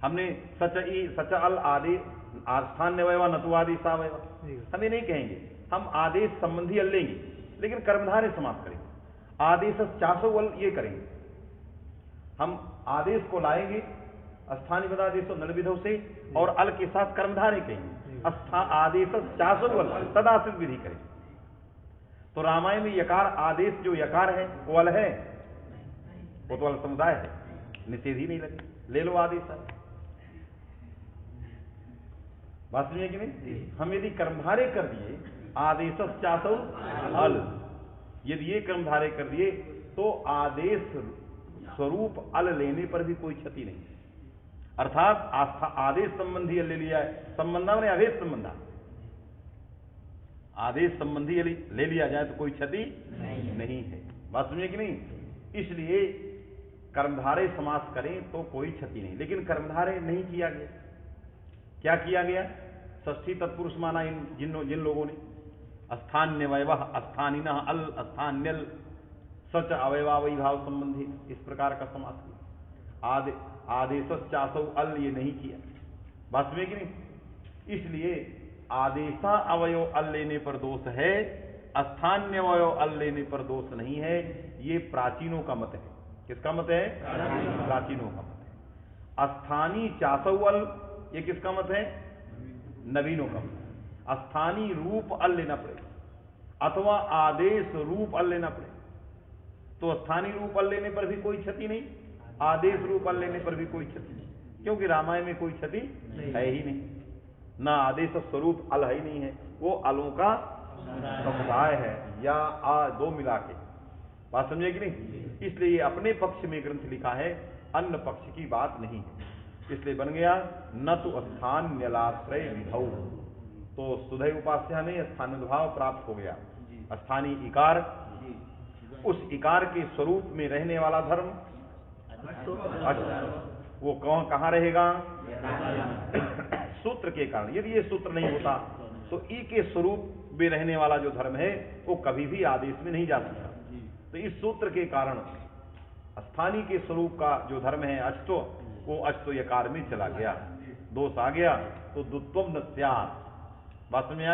हमने सच अल आदेश स्थान न्यवयवा नतु आदेशावयवा, हम ये नहीं कहेंगे, हम आदेश संबंधी अल लेंगे लेकिन कर्मधारय समाप्त करेंगे। आदेश चासो अल ये करेंगे, हम आदेश को लाएंगे स्थानीय पदादेशो नल विधौ से और अल के साथ कर्मधारय कहेंगे, आदेश चासो अल तदाश्रित विधि करेंगे। तो रामायण में यकार आदेश जो यकार है वो अल है, वो तो अल समुदाय है, निषेध ही नहीं लगे, ले लो आदेश है। बात समझे कि नहीं? हम यदि कर्मधारय कर दिए आदेश चासौ अल, यदि ये कर्मधारय कर दिए तो आदेश स्वरूप अल लेने पर भी कोई क्षति नहीं, अर्थात आदेश संबंधी अल ले लिया है, संबंधा मैंने अभेद संबंधा, आदेश संबंधी ले लिया जाए तो कोई क्षति नहीं है। बात समझे कि नहीं? इसलिए कर्मधारय समास करें तो कोई क्षति नहीं, लेकिन कर्मधारय नहीं किया गया। क्या किया गया? षष्ठी तत्पुरुष माना जिन लोगों ने स्थान्यवयवः स्थानिनः अल स्थान्यल सच अवयवावयी भाव संबंधी इस प्रकार का समास किया। आदेशश्चासौ अल ये नहीं किया। बात में कि नहीं? इसलिए आदेशा अवयो अल लेने पर दोष है, स्थान्यवयो अल लेने पर दोष नहीं है। ये प्राचीनों का मत है। किसका मत है? प्राचीनों का मत है। स्थानी चासौ अल ये किसका मत है? नवीनों का मत है। स्थानीय रूप अल लेना पड़ेगा अथवा आदेश रूप अल लेना पड़ेगा। तो स्थानीय रूप अल लेने पर भी कोई क्षति नहीं, आदेश रूप अल लेने पर भी कोई क्षति नहीं, क्योंकि रामायण में कोई क्षति है ही नहीं, ना आदेश स्वरूप अल है ही नहीं है, वो अलों का समुदाय है या दो मिला के। बात समझे कि नहीं? इसलिए अपने पक्ष में ग्रंथ लिखा है, अन्य पक्ष की बात नहीं है। इसलिए बन गया न तो स्थान न्यलाश्रय विधौ, तो सुधय उपास्या में स्थान भाव प्राप्त हो गया। स्थानीय इकार, उस इकार के स्वरूप में रहने वाला धर्म वो कहां रहेगा? सूत्र के कारण। यदि ये सूत्र नहीं होता तो ई के स्वरूप में रहने वाला जो धर्म है वो कभी भी आदेश में नहीं जा सकता। तो इस सूत्र के कारण स्थानीय के स्वरूप का जो धर्म है अष्टो, वो अष्टो यकार में चला गया, दोष आ गया, तो दुत्वम न स्यात्। बात में